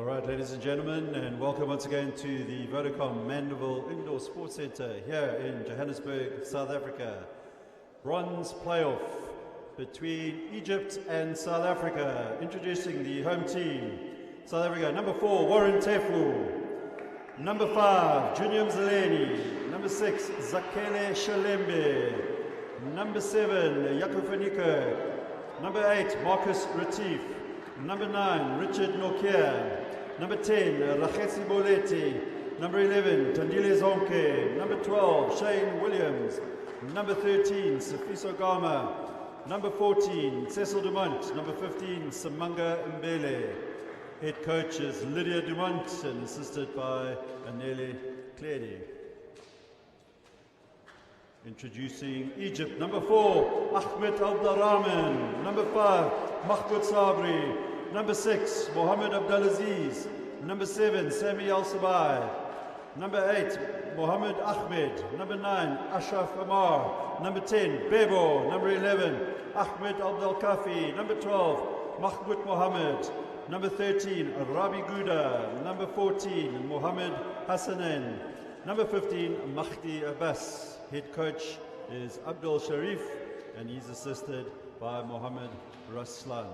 All right, ladies and gentlemen, and welcome once again to the Vodacom Mandeville Indoor Sports Centre here in Johannesburg, South Africa. Bronze playoff between Egypt and South Africa. Introducing the home team. South Africa, number 4, Warren Tefu. Number 5, Junior Mzaleni. Number 6, Zakele Shalembe. Number 7, Yakufaniko. Number 8, Marcus Retief. Number 9, Richard Nokia. Number 10, Rachesi Boleti. Number 11, Tandile Zonke. Number 12, Shane Williams. Number 13, Sifiso Gama. Number 14, Cecil Dumont. Number 15, Samanga Mbele. Head coach is Lydia Dumont and assisted by Anele Kledi. Introducing Egypt, number 4, Ahmed Abdurrahman. Number 5, Mahmoud Sabri. Number 6, Mohammed Abdulaziz. Number 7, Sami Al-Sabai. Number 8, Mohammed Ahmed. Number 9, Ashraf Amar. Number 10, Bebo. Number 11, Ahmed Abdel Kafi. Number 12, Mahmoud Mohammed. Number 13, Rabi Gouda. Number 14, Mohammed Hassanen. Number 15, Mahdi Abbas. Head coach is Abdul Sharif, and he's assisted by Mohammed Raslan.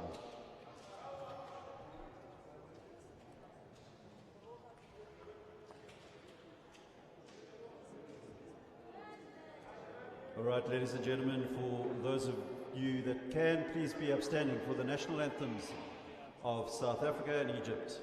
All right, ladies and gentlemen, for those of you that can, please be upstanding for the national anthems of South Africa and Egypt.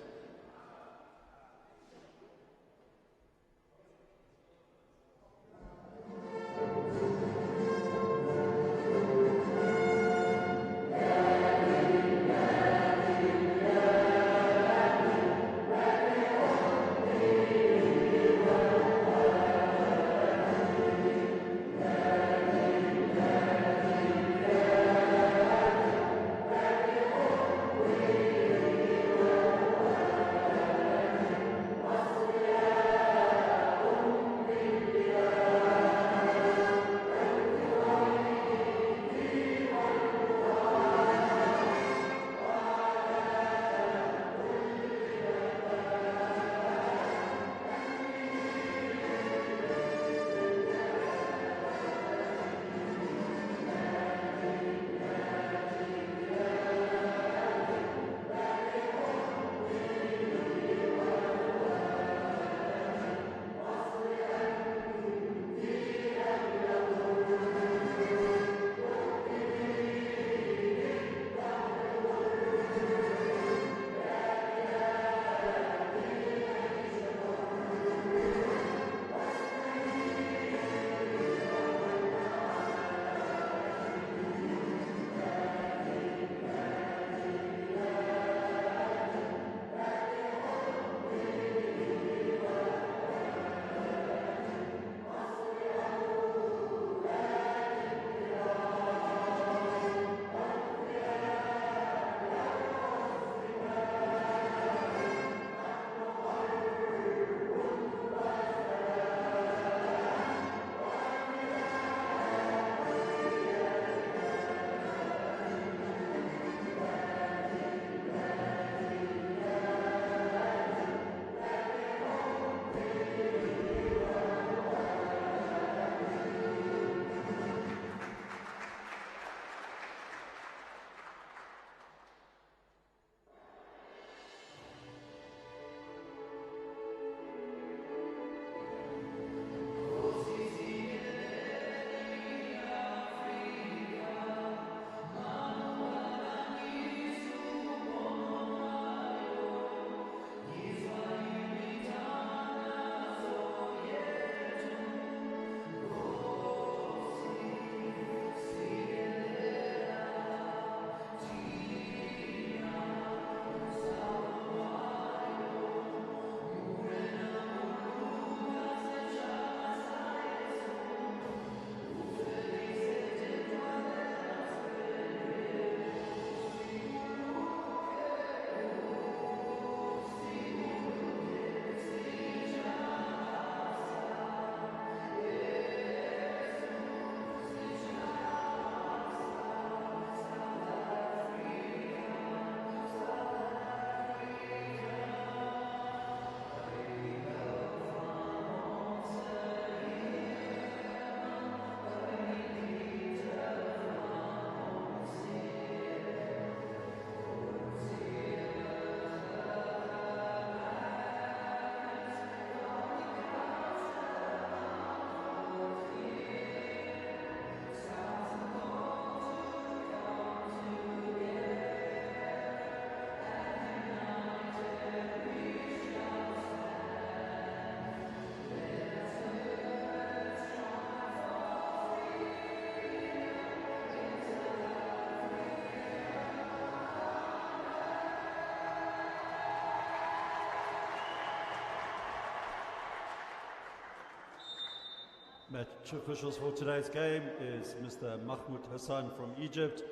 Match officials for today's game is Mr. Mahmoud Hassan from Egypt,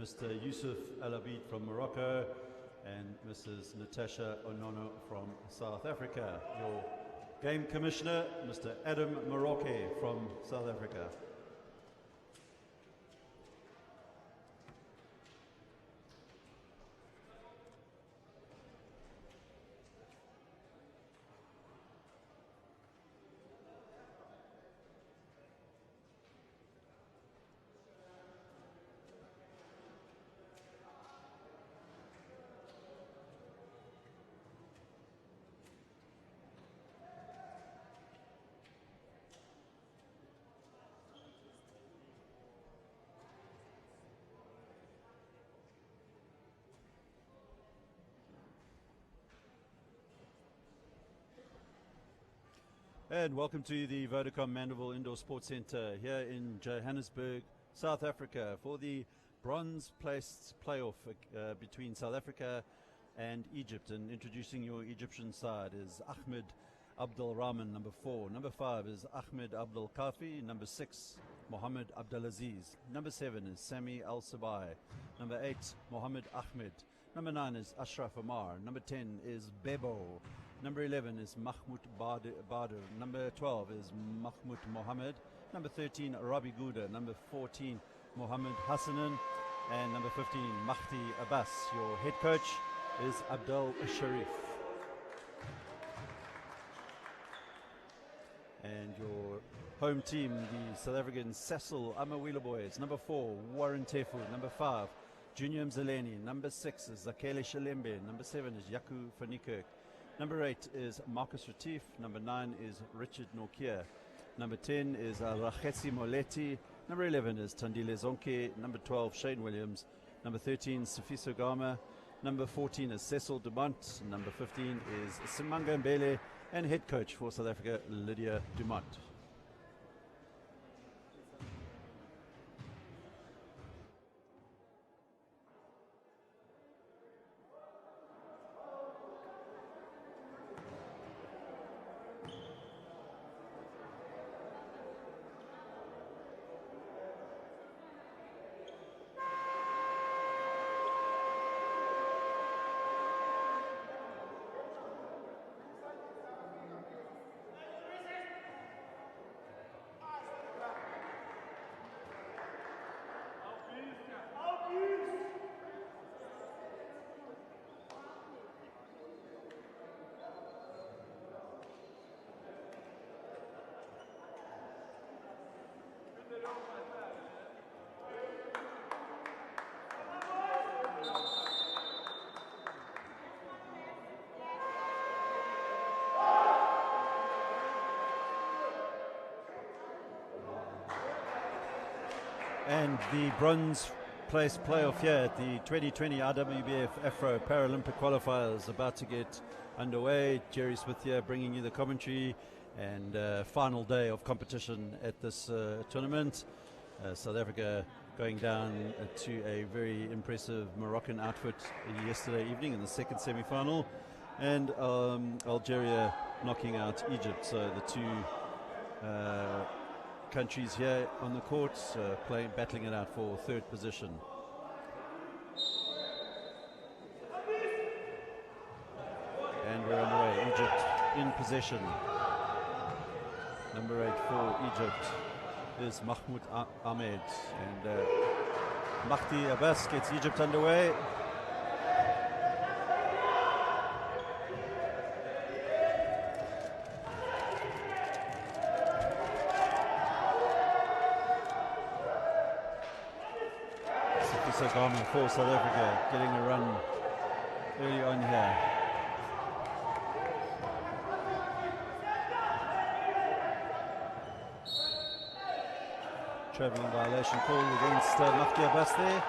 Mr. Yusuf Al-Abid from Morocco, and Mrs. Natasha Onono from South Africa. Your game commissioner, Mr. Adam Maroke from South Africa. And welcome to the Vodacom Mandeville Indoor Sports Centre here in Johannesburg, South Africa, for the bronze placed playoff between South Africa and Egypt. And introducing your Egyptian side is Ahmed Abdul Rahman, number 4. Number 5 is Ahmed Abdul Kafi. Number 6, Mohammed Abdulaziz. Number 7 is Sami Al Sabai. Number 8, Mohammed Ahmed. Number 9 is Ashraf Amar. Number 10 is Bebo. Number 11 is Mahmoud Badr. Number 12 is Mahmoud Mohammed. Number 13, Rabi Gouda. Number 14, Mohammed Hassanan. And number 15, Mahdi Abbas. Your head coach is Abdul Sharif. And your home team, the South African Sasol Amawila Boys. Number 4, Warren Tefu. Number 5, Junior Mzaleni. Number 6 is Zakele Shalembe. Number 7 is Yaku Fanikirk. Number 8 is Marcus Retief. Number 9 is Richard Nokia. Number 10 is Rakhetsi Moleti. Number 11 is Tandile Zonke. Number 12, Shane Williams. Number 13, Sifiso Gama. Number 14 is Cecil Dumont. Number 15 is Simanga Mbele. And head coach for South Africa, Lydia Dumont. And the bronze place playoff here at the 2020 IWBF Afro Paralympic Qualifiers about to get underway. Jerry Smith here bringing you the commentary, and final day of competition at this tournament. South Africa going down to a very impressive Moroccan outfit yesterday evening in the second semi-final, and Algeria knocking out Egypt. So the two countries here on the court battling it out for third position. And we're underway. Egypt in possession. Number 8 for Egypt is Mahmoud Ahmed, and Mahdi Abbas gets Egypt underway. Garmin for South Africa, getting a run early on here. Travelling violation call against Mahdi Abbas there.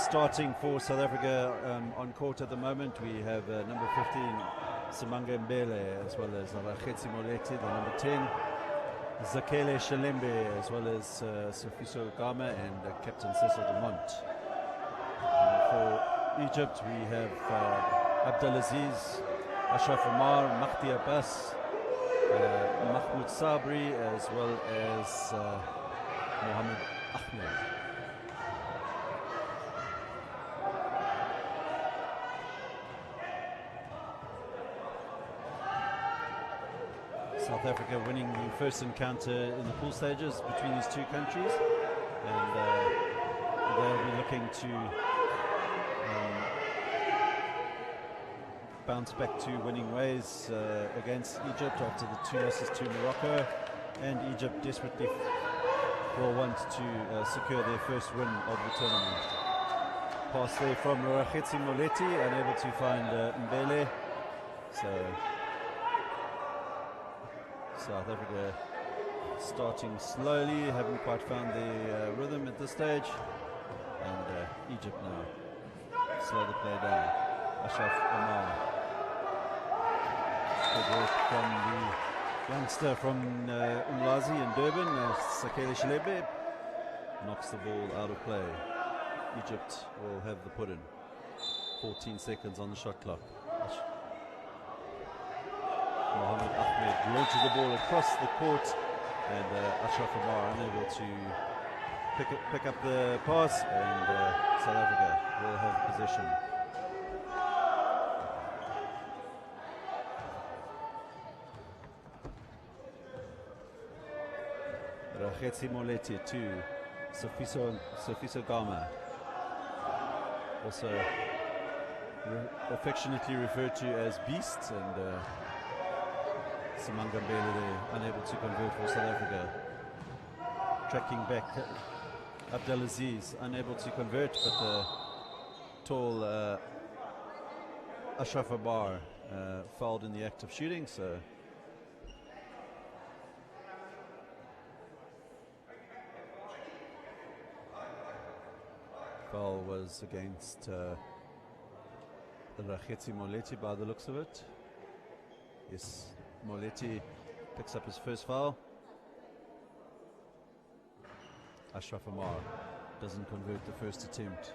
Starting for South Africa on court at the moment, we have number 15, Simanga Mbele, as well as Rakhetsi Moleti, the number 10. Zakele Shalembe, as well as Sifiso Gama and Captain Cecil Dumont. For Egypt, we have Abdulaziz, Ashraf Omar, Mahdi Abbas, Mahmoud Sabri, as well as Mohammed Ahmed. South Africa winning the first encounter in the pool stages between these two countries, and they'll be looking to bounce back to winning ways against Egypt after the 2 losses to Morocco, and Egypt desperately will want to secure their first win of the tournament. Pass there from Rakhetsi Moleti, unable to find Mbele. So South Africa starting slowly, haven't quite found the rhythm at this stage, and Egypt now slow the play down. Ashraf Omar, good work from the youngster from Umlazi in Durban, Sakele Shalebe, knocks the ball out of play. Egypt will have the put in. 14 seconds on the shot clock. Mohammed Ahmed launches the ball across the court, and Ashraf Omar unable to pick up the pass, and South Africa will have possession. Rakhetsi Moleti to Sofiso Gama, also affectionately referred to as Beast, and Simanga Mbele there, unable to convert for South Africa. Tracking back, Abdelaziz unable to convert, but the tall Ashraf Omar fouled in the act of shooting, so foul was against Rakhetsi Moleti by the looks of it. Yes, Moleti picks up his first foul. Ashraf Omar doesn't convert the first attempt.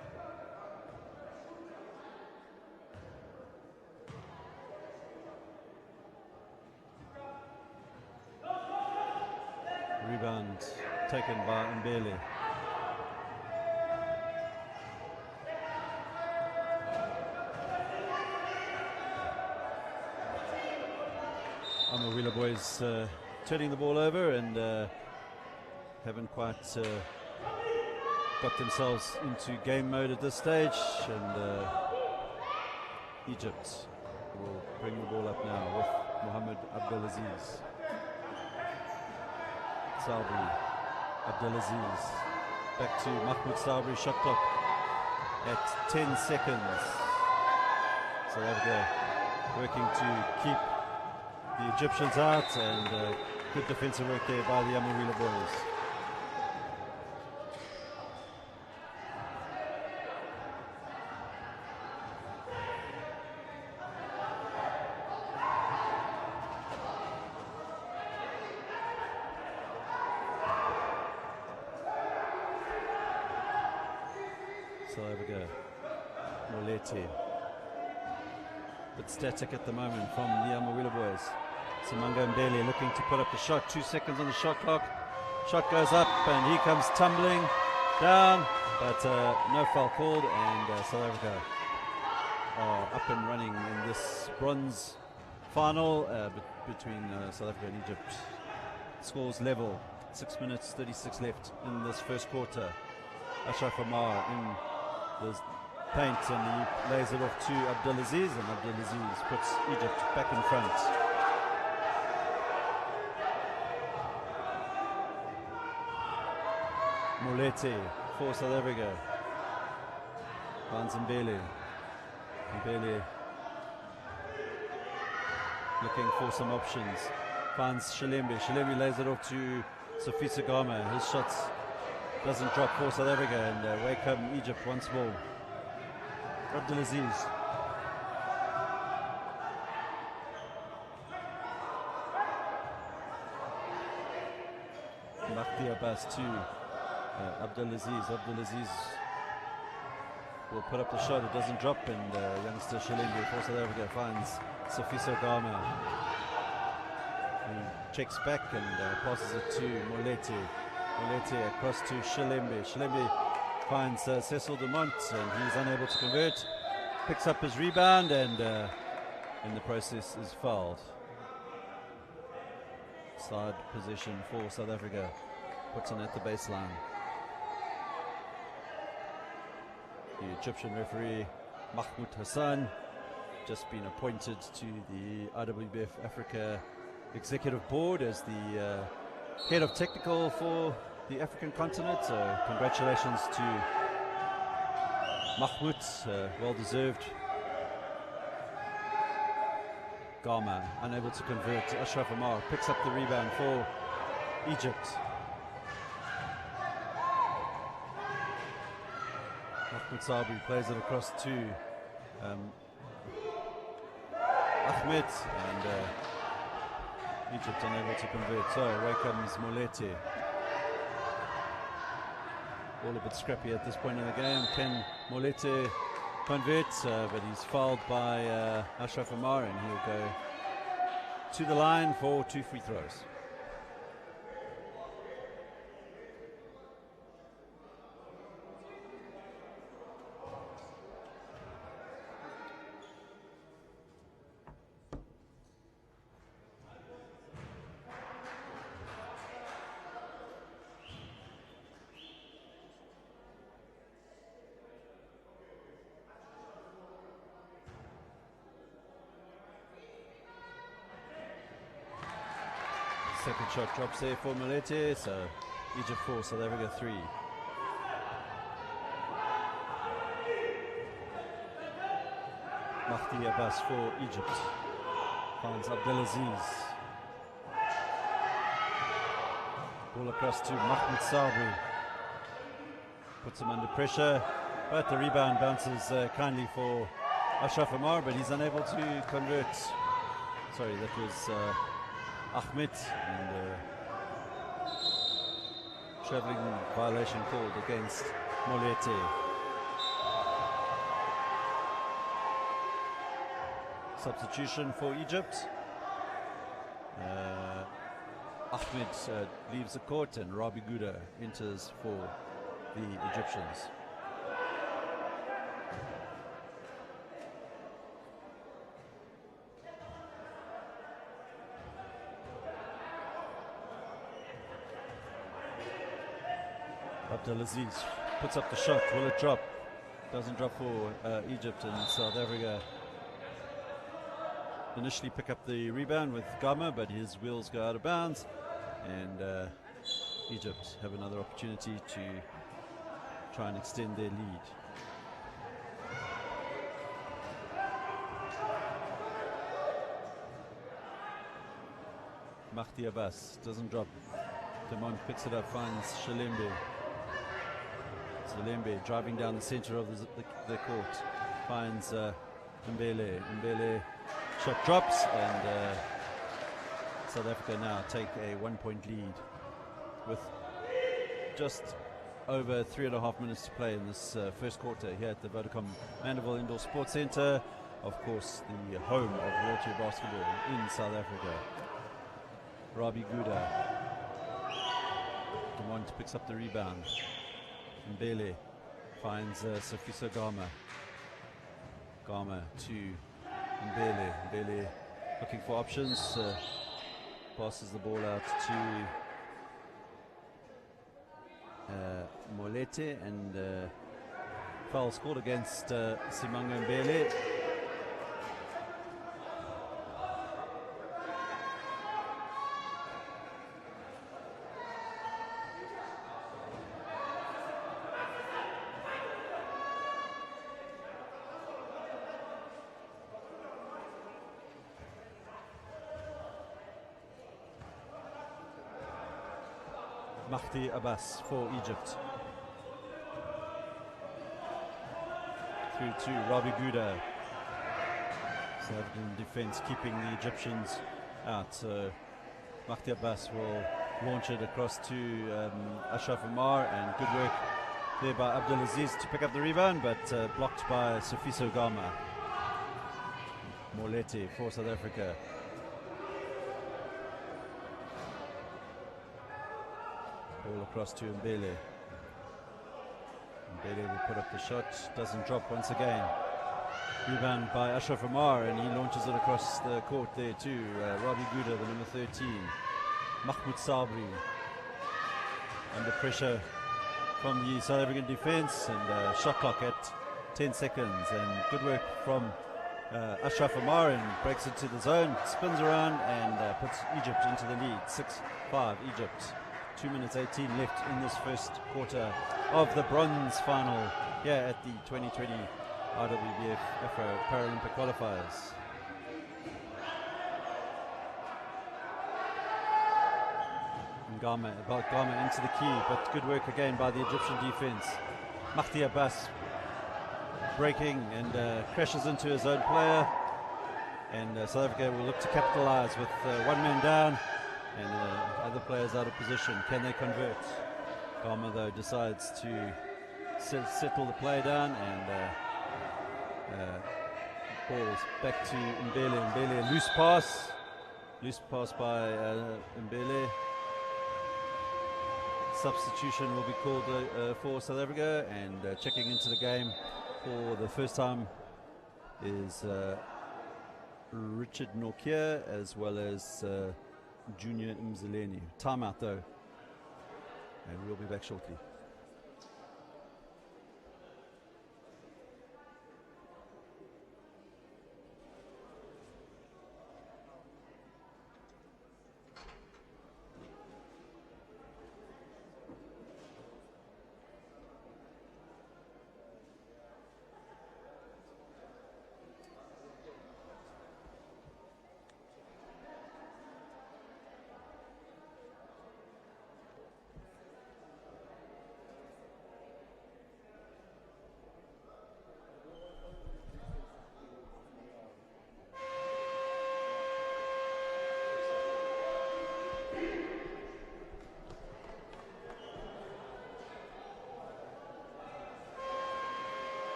Rebound taken by Mbele. Wheeler boys turning the ball over, and haven't quite got themselves into game mode at this stage, and Egypt will bring the ball up now with Mohammed Abdelaziz. Sabri, Abdelaziz, back to Mahmoud Sabri, shot clock at 10 seconds. South Africa working to keep the Egyptians out, and good defensive work there by the Amarillo boys. South Africa, Moleti, but static at the moment from the Amarillo boys. Simanga Mbele looking to put up the shot, 2 seconds on the shot clock. Shot goes up, and he comes tumbling down, but no foul called, and South Africa are up and running in this bronze final between South Africa and Egypt. Scores level, 6 minutes 36 left in this first quarter. Ashraf Omar in the paint, and he lays it off to Abdelaziz, and Abdelaziz puts Egypt back in front. Moleti for South Africa. Finds Mbele. Mbele looking for some options. Finds Shalembe. Shalembe lays it off to Sofiso Gama. His shots doesn't drop for South Africa, and away come Egypt once more. Abdelaziz. Mahdi Abbas to Abdelaziz. Abdelaziz will put up the shot. It doesn't drop, and youngster Shilimbi for South Africa finds Sifiso Gama. He checks back and passes it to Molete. Molete across to Shilimbi. Shilimbi finds Cecil Dumont, and he's unable to convert. Picks up his rebound, and in the process is fouled. Side position for South Africa. Puts in at the baseline. The Egyptian referee Mahmoud Hassan just been appointed to the IWBF Africa Executive Board as the head of technical for the African continent. So congratulations to Mahmoud, well deserved. Gama unable to convert. Ashraf Amar picks up the rebound for Egypt. Mahmoud Sabri plays it across to Ahmed, and Egypt unable to convert. So away comes Molete. All a bit scrappy at this point in the game. Can Molete convert? But he's fouled by Ashraf Amar, and he'll go to the line for 2 free throws. Second shot drops there for Molete, so Egypt 4, South Africa 3. Mahdi Abbas for Egypt. Finds Abdelaziz. Ball across to Mahmoud Sabri. Puts him under pressure, but the rebound bounces kindly for Ashraf Amar, but he's unable to convert. Sorry, that was Ahmed, and travelling violation called against Molete. Substitution for Egypt. Ahmed leaves the court, and Rabi Gouda enters for the Egyptians. Abdelaziz puts up the shot. Will it drop? Doesn't drop for Egypt, and South Africa initially pick up the rebound with Gama, but his wheels go out of bounds, and Egypt have another opportunity to try and extend their lead. Mahdi Abbas doesn't drop. Demont picks it up, finds Shilimbi. Shilimbi driving down the center of the court, finds Mbele. Mbele shot drops, and South Africa now take a 1-point lead with just over 3.5 minutes to play in this first quarter here at the Vodacom Mandeville Indoor Sports Centre, of course the home of wheelchair basketball in South Africa. Rabi Gouda. Demont picks up the rebound. Mbele finds Sifiso Gama. Gama to Mbele. Mbele looking for options. Passes the ball out to Molete, and foul scored against Simango Mbele. Mahdi Abbas for Egypt. Through to Rabi Gouda. South African defense keeping the Egyptians out. So Mahdi Abbas will launch it across to Ashraf Amar, and good work there by Abdulaziz to pick up the rebound, but blocked by Sifiso Gama. Moleti for South Africa. Ball across to Mbele. Mbele will put up the shot, doesn't drop once again. Rebound by Ashraf Amar, and he launches it across the court there too. Robbie Gouda, the number 13. Mahmoud Sabri under pressure from the South African defense, and shot clock at 10 seconds. And good work from Ashraf Amar, and breaks into the zone, spins around, and puts Egypt into the lead. 6-5 Egypt. 2 minutes 18 left in this first quarter of the bronze final here at the 2020 IWBF Afro Paralympic Qualifiers. And Gama into the key, but good work again by the Egyptian defense. Mahdi Abbas breaking and crashes into his own player, and South Africa will look to capitalize with one man down and other players out of position. Can they convert? Gama though decides to settle the play down, and balls back to Mbele. Mbele, loose pass by Mbele. Substitution will be called for South Africa, and checking into the game for the first time is Richard Nokia as well as Junior Mzileni. Timeout though, and we'll be back shortly.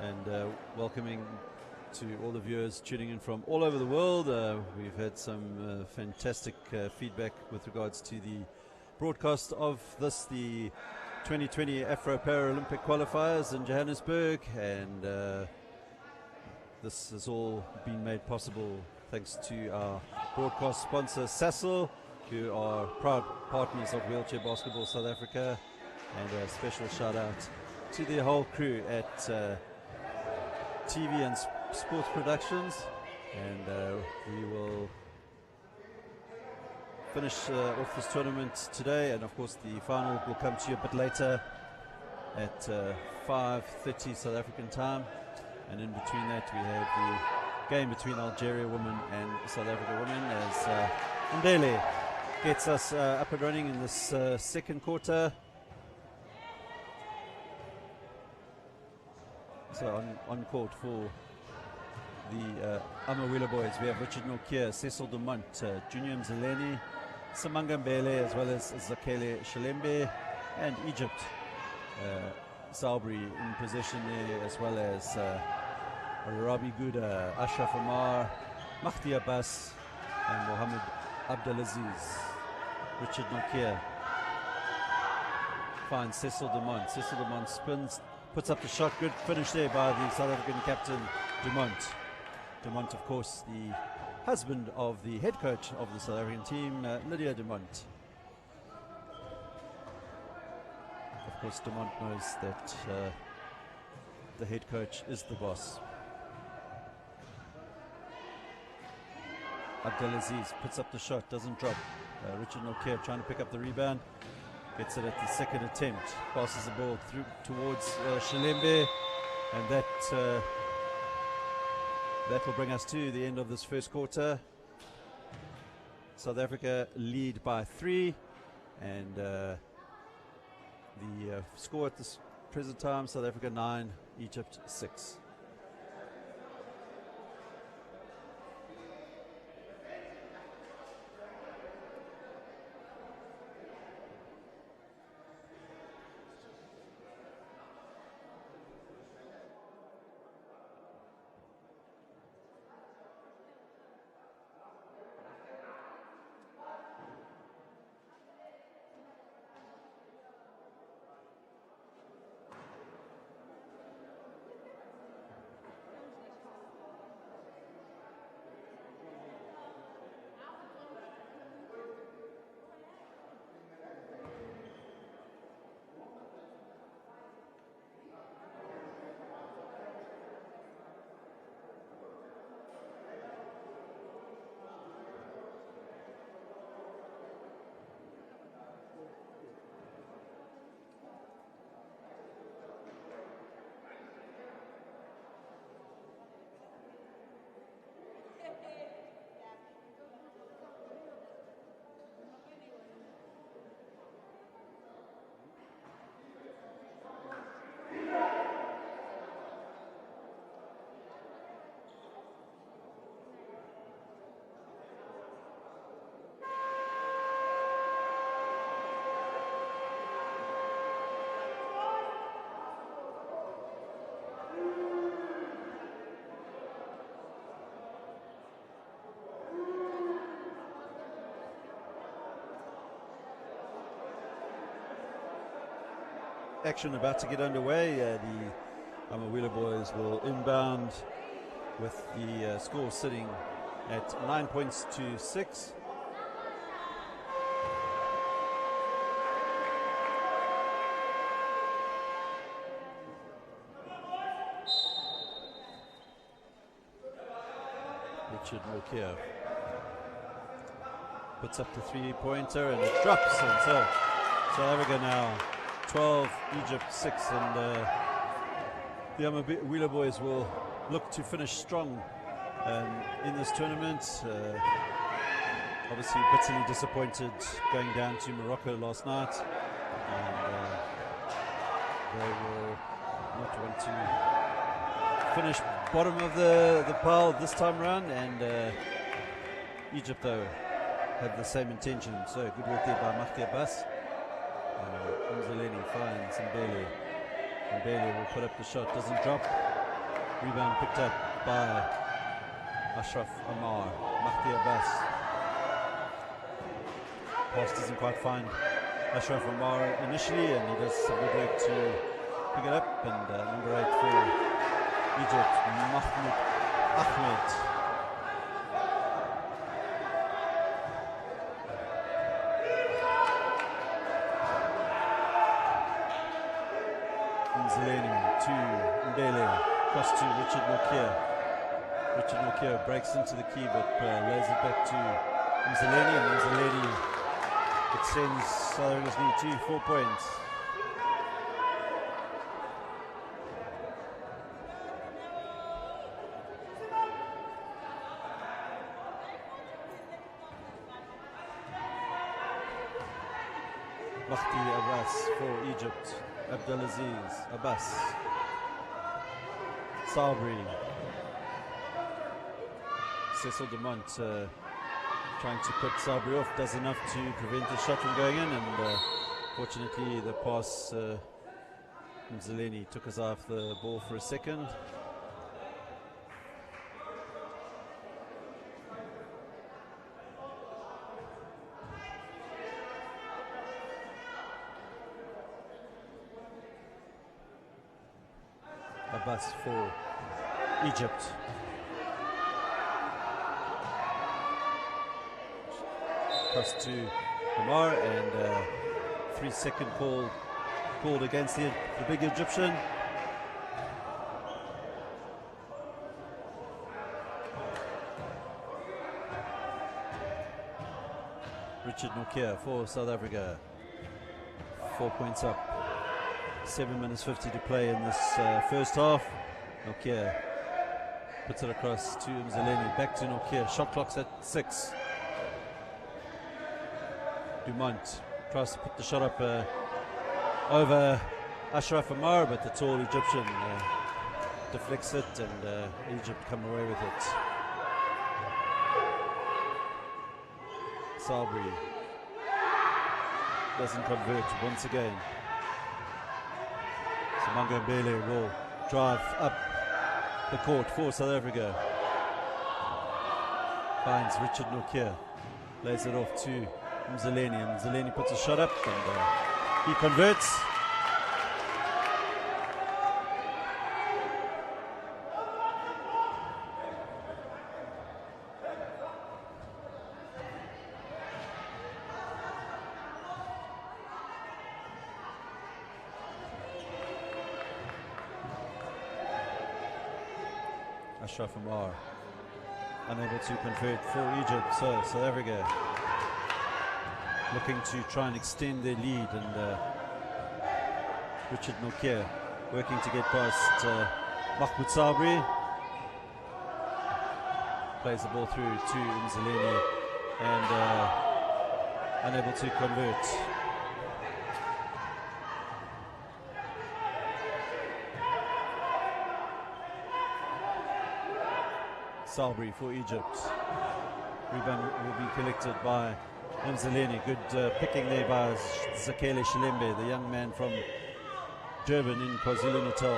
And welcoming to all the viewers tuning in from all over the world. We've had some fantastic feedback with regards to the broadcast of this, the 2020 Afro Paralympic Qualifiers in Johannesburg, and this has all been made possible thanks to our broadcast sponsor Sasol, who are proud partners of Wheelchair Basketball South Africa, and a special shout out to the whole crew at TV and Sports Productions. And we will finish off this tournament today, and of course the final will come to you a bit later at 5:30 South African time, and in between that we have the game between Algeria women and South Africa women, as Ndele gets us up and running in this second quarter. So on court for the Amawila boys, we have Richard Nokia, Cecil Dumont, Junior Mzileni, Samanga Mbele, as well as Zakele Shalembe, and Egypt, Sabri in possession there, as well as Rabi Gouda, Ashraf Amar, Mahdi Abbas, and Mohammed Abdulaziz. Richard Nokia finds Cecil Dumont. Cecil Dumont spins, puts up the shot. Good finish there by the South African captain, Dumont. Dumont, of course, the husband of the head coach of the South African team, Lydia Dumont. Of course, Dumont knows that the head coach is the boss. Abdulaziz puts up the shot, doesn't drop. Richard Nokia trying to pick up the rebound. Gets it at the second attempt. Passes the ball through towards Shalembe, and that will bring us to the end of this first quarter. South Africa lead by 3, and the score at this present time: South Africa 9, Egypt 6. action about to get underway. The Wheeler boys will inbound with the score sitting at 9 points to 6. Richard Mokia puts up the 3-pointer and it drops, and so South Africa now 12, Egypt 6, and the Wheeler boys will look to finish strong in this tournament. Obviously bitterly disappointed going down to Morocco last night, and they will not want to finish bottom of the pile this time around, and Egypt though have the same intention. So good work there by Mahdi Abbas. Umzaleni finds Mbele. Mbele will put up the shot, doesn't drop. Rebound picked up by Ashraf Amar. Mahdi Abbas. Pass doesn't quite find Ashraf Amar initially, and he does some good work to pick it up. And number 8 for Egypt, Mahmoud Ahmed. Zeleni to Mbele, across to Richard Mokia. Richard Mokia breaks into the key, but lays it back to Zeleni, and Zeleni extends South Africa's lead to 4 points. Mahdi Abbas for Egypt. Abdelaziz Abbas, Sabri, Cecil Dumont trying to put Sabri off, does enough to prevent the shot from going in, and fortunately the pass from Zeleni took us off the ball for a second. Abbas for Egypt. Cross to Omar, and 3-second call called against the big Egyptian. Richard Mokia for South Africa. 4 points up. 7 minutes 50 to play in this first half. Nokia puts it across to Mzaleni, back to Nokia. Shot clock's at 6. Dumont tries to put the shot up over Ashraf Amar, but the tall Egyptian deflects it, and Egypt come away with it. Sabri doesn't convert once again. Mango Mbele will drive up the court for South Africa. Finds Richard Nokia, lays it off to Mzaleni, and Mzaleni puts a shot up, and he converts. Ashraf Amar unable to convert for Egypt, so South Africa looking to try and extend their lead, and Richard Nokia working to get past Mahmoud Sabri, plays the ball through to Mzaleni, and unable to convert. Sabri for Egypt. Rebound will be collected by Mzaleni. Good picking there by Zakele Shilembe, the young man from Durban in KwaZulu-Natal.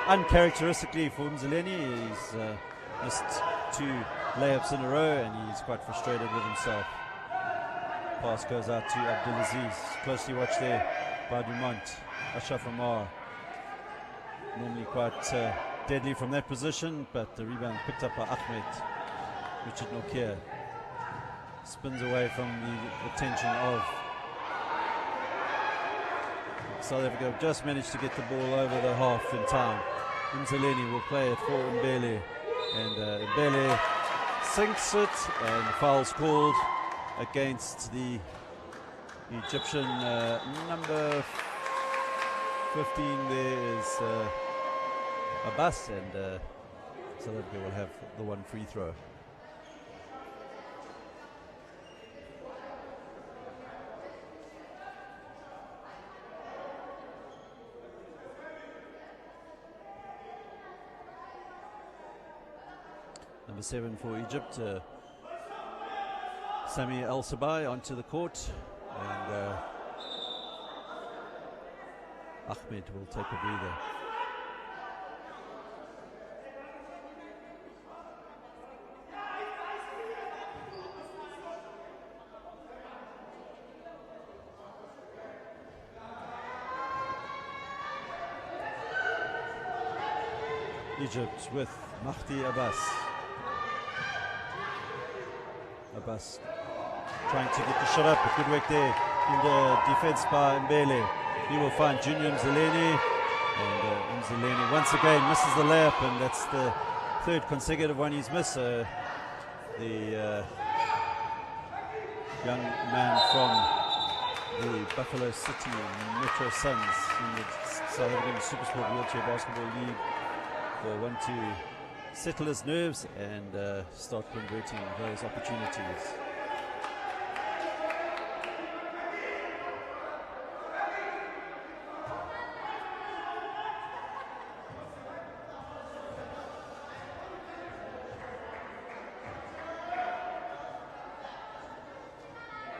And uncharacteristically for Mzaleni, he's missed 2 layups in a row, and he's quite frustrated with himself. Pass goes out to Abdulaziz. Closely watched there by Dumont. Ashraf Amar, normally quite deadly from that position, but the rebound picked up by Ahmed. Richard Nokia spins away from the attention of South Africa. Just managed to get the ball over the half in time. Mzaleni will play it for Mbele, and Mbele sinks it, and the foul's called against the Egyptian number 15. There is Abbas, and South Africa will have the one free throw. Number 7 for Egypt, Sami El Sabai onto the court, and Ahmed will take a breather. Egypt with Mahdi Abbas. Abbas trying to get the shot up, but good work there in the defense by Mbele. He will find Junior Mzaleni, and Mzaleni once again misses the layup, and that's the third consecutive one he's missed. The young man from the Buffalo City Metro Suns in the South African Supersport Wheelchair Basketball League will want to settle his nerves and start converting those opportunities.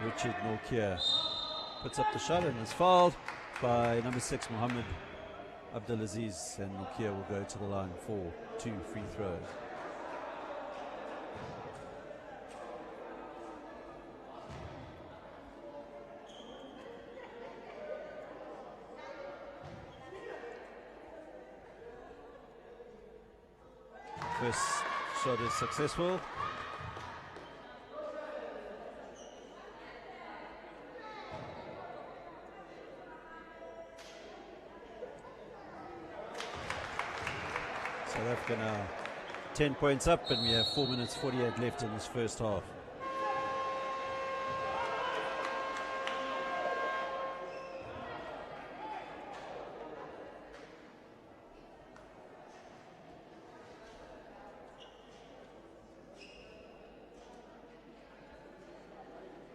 Richard Nokia puts up the shot and is fouled by number 6 Mohammed Abdulaziz, and Nokia will go to the line for 2 free throws. First shot is successful. South Africa now 10 points up, and we have 4 minutes 48 left in this first half.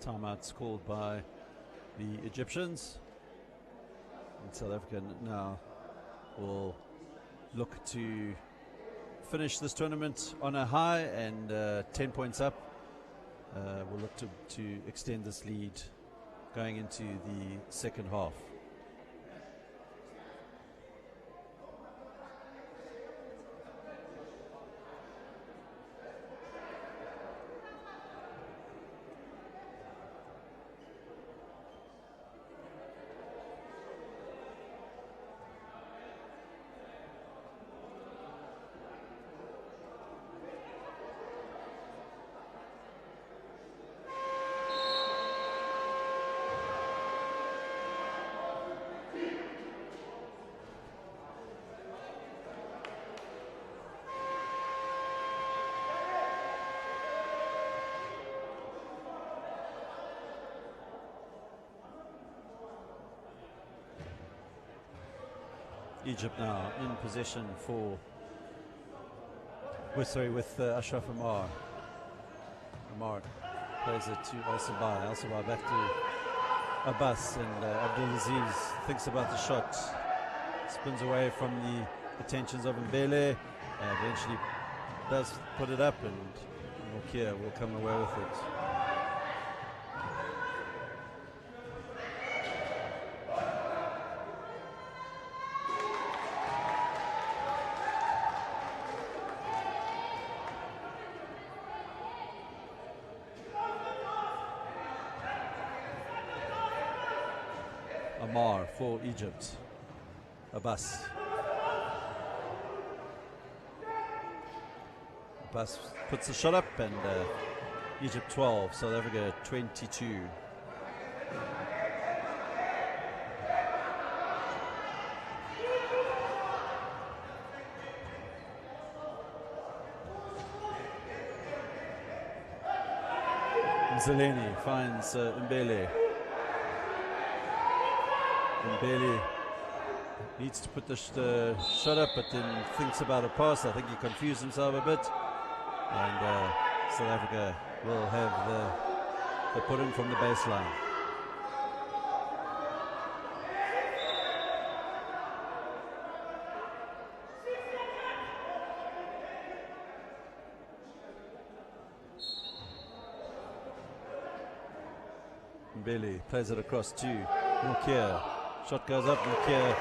Timeouts called by the Egyptians, and South Africa now will look to finish this tournament on a high, and 10 points up. We'll look to extend this lead going into the second half. Egypt now in possession with Ashraf Amar. Amar plays it to El Sabai. El Sabai back to Abbas, and Abdulaziz thinks about the shot, spins away from the attentions of Mbele, eventually does put it up, and Nokia will come away with it. Amar for Egypt. Abbas. Abbas puts the shot up, and Egypt 12, South Africa 22. Zeleni finds Mbele. Mbele needs to put the shot up, but then thinks about a pass. I think he confused himself a bit. And South Africa will have the put in from the baseline. Mbele plays it across to Mukia. Shot goes up, Mukia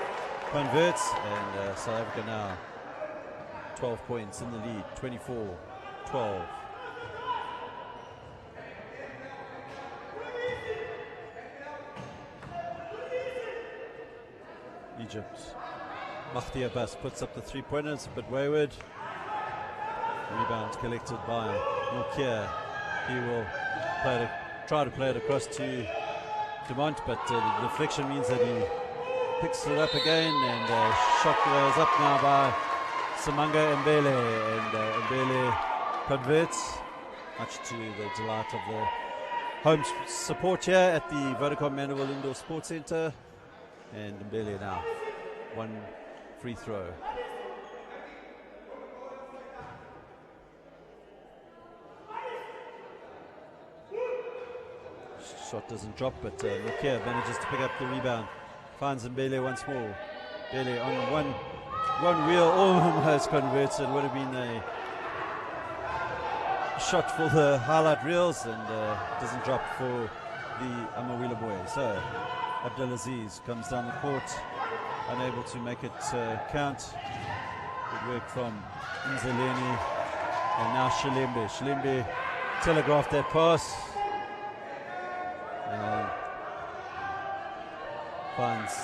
converts, and South Africa now 12 points in the lead, 24-12. Egypt. Mahdi Abbas puts up the three-pointers, but wayward. Rebound collected by Mukia. He will try to play it across to Dumont, but the deflection means that he picks it up again, and shot goes up now by Samanga Mbele, and Mbele converts, much to the delight of the home support here at the Vodacom Mandeville Indoor Sports Centre. And Mbele now, one free throw. Shot doesn't drop, but Mukia manages to pick up the rebound. Finds Mbele once more. Mbele on one wheel, almost converted. Would have been a shot for the highlight reels, and doesn't drop for the Amawila boys. So Abdulaziz comes down the court, unable to make it count. Good work from Nzeleni, and now Shilembe. Shilembe telegraphed that pass. Finds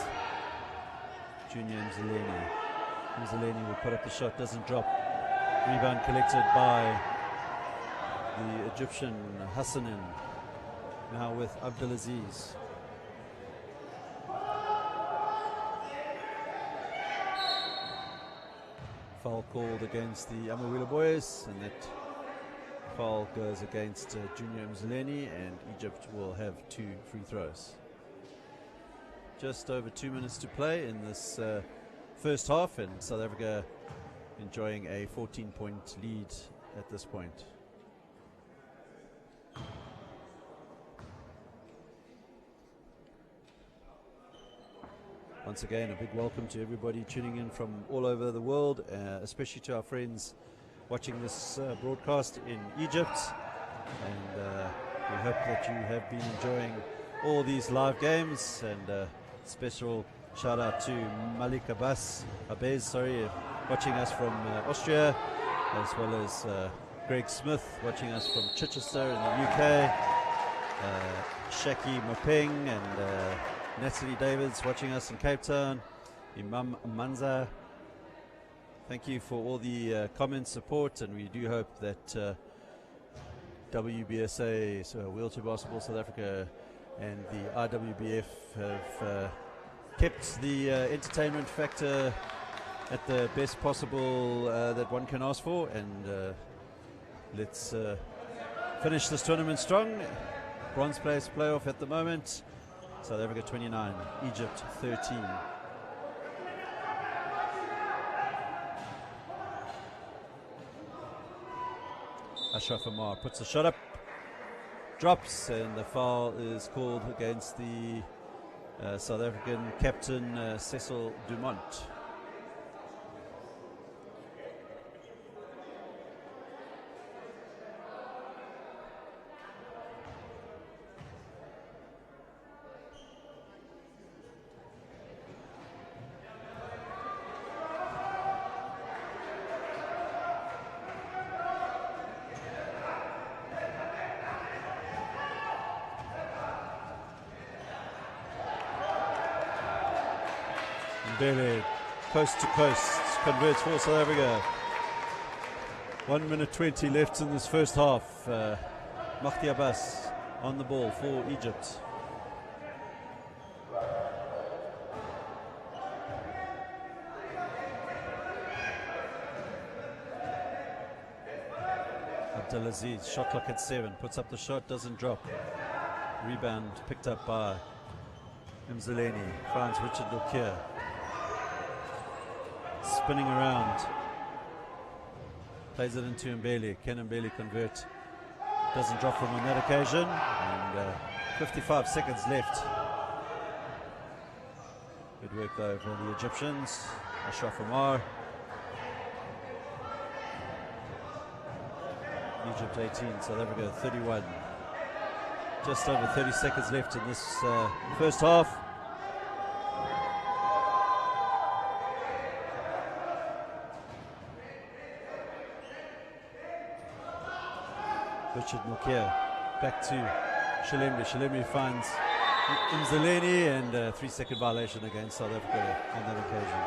Junior Mzeleni. Mzeleni will put up the shot, doesn't drop. Rebound collected by the Egyptian Hassanin. Now with Abdulaziz. Foul called against the Amawila boys, and that foul goes against Junior Mzeleni, and Egypt will have two free throws. Just over 2 minutes to play in this first half, and South Africa enjoying a 14-point lead at this point. Once again, a big welcome to everybody tuning in from all over the world, especially to our friends watching this broadcast in Egypt. And we hope that you have been enjoying all these live games, and special shout out to Malik Abez, watching us from Austria, as well as Greg Smith watching us from Chichester in the UK, Shaki Mopeng and Natalie Davids watching us in Cape Town, Imam Manza. Thank you for all the comments, support, and we do hope that WBSA, so Wheelchair Basketball South Africa, and the IWBF have kept the entertainment factor at the best possible that one can ask for. And let's finish this tournament strong. Bronze place playoff at the moment. South Africa 29, Egypt 13. Ashraf Amar puts a shot up, drops, and the foul is called against the South African captain Cecil Dumont. Mbele, coast to coast, converts for South Africa. 1 minute 20 left in this first half. Mahdi Abbas on the ball for Egypt. Abdelaziz, shot clock at 7, puts up the shot, doesn't drop. Rebound picked up by Mzaleni, finds Richard Lokier. Spinning around, plays it into Mbele. Can Mbele convert? Doesn't drop from on that occasion, and 55 seconds left. Good work though for the Egyptians. Ashraf Omar. Egypt 18, South Africa 31. Just over 30 seconds left in this first half. Richard Mokia back to Shalembe. Shalembe finds Mzaleni, and a 3-second violation against South Africa on that occasion.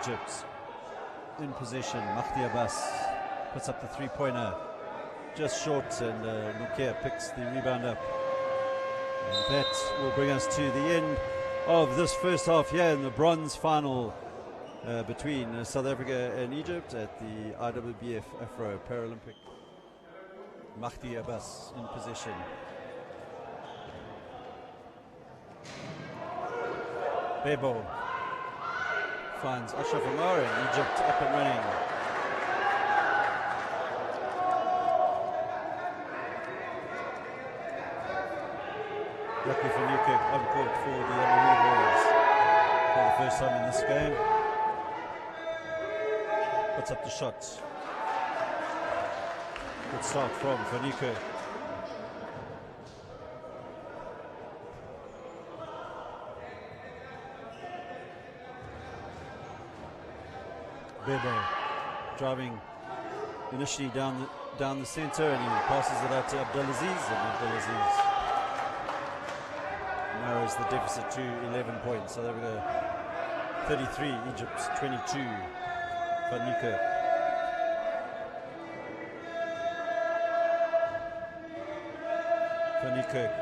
Egypt in possession. Mahdi Abbas puts up the three-pointer, just short, and Nukia picks the rebound up. And that will bring us to the end of this first half here in the bronze final between South Africa and Egypt at the IWBF Afro Paralympic. Mahdi Abbas in possession. Bebo finds Ashraf Omar, and Egypt up and running. Lucky for Newkirk on court for the Amarillo Warriors for the first time in this game. Puts up the shot. Good start from Newkirk. Bebo driving initially down the center, and he passes it out to Abdelaziz, and Abdelaziz narrows the deficit to 11 points. So there we go. 33, Egypt 22. Van Niekerk. Van Niekerk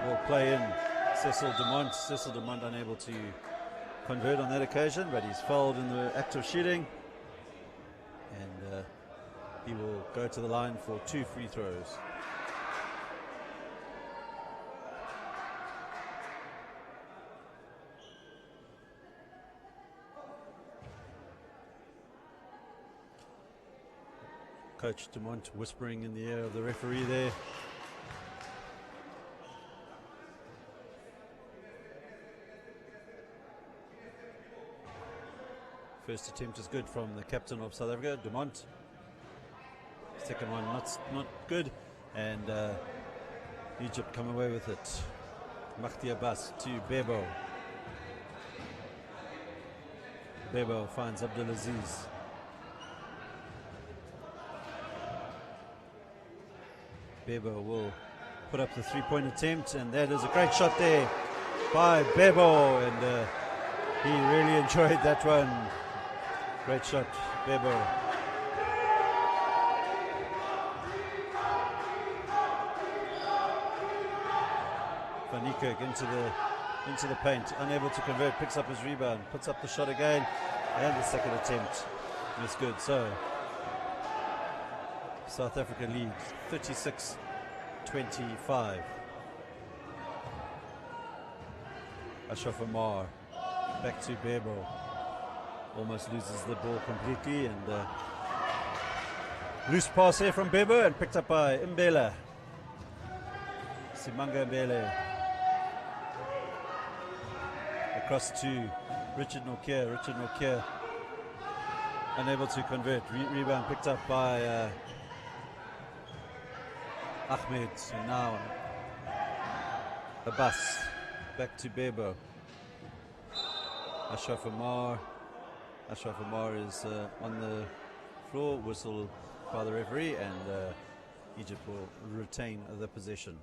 will play in Cecil Dumont. Cecil Dumont unable to convert on that occasion, but he's fouled in the act of shooting, and he will go to the line for 2 free throws. Coach Dumont whispering in the ear of the referee there. First attempt is good from the captain of South Africa, Dumont. Second one not good, and Egypt come away with it. Mahdi Abbas to Bebo. Bebo finds Abdelaziz. Bebo will put up the three-point attempt, and that is a great shot there by Bebo, and he really enjoyed that one. Great shot, Bebo. Van Niekerk into the paint, unable to convert, picks up his rebound, puts up the shot again, and the second attempt is good. So South Africa leads 36-25. Ashraf Omar back to Bebo. Almost loses the ball completely, and loose pass here from Bebo, and picked up by Mbele. Simanga Mbele. Across to Richard Nokia. Richard Nokia unable to convert. Rebound picked up by Ahmed, and now Abbas back to Bebo. Ashraf Amar is on the floor, whistle by the referee, and Egypt will retain the possession.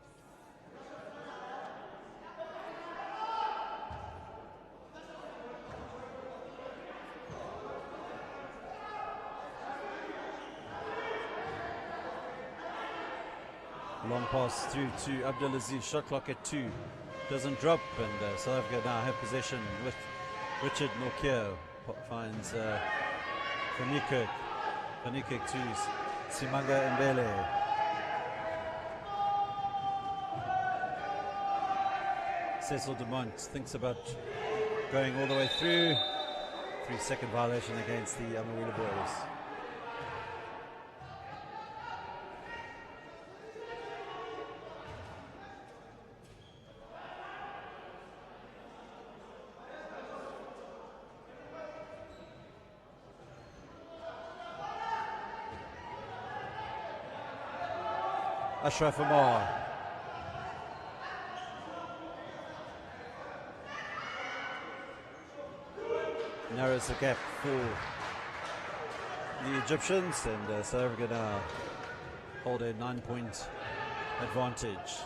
Long pass through to Abdelaziz, shot clock at 2, doesn't drop, and South Africa now have possession with Richard Nokia, finds Van Niekerk to Simanga Mbele. Cecil Dumont thinks about going all the way through. 3-second violation against the Amawila boys. Ashraf Amar. Narrows the gap for the Egyptians, and South Africa now hold a 9-point advantage.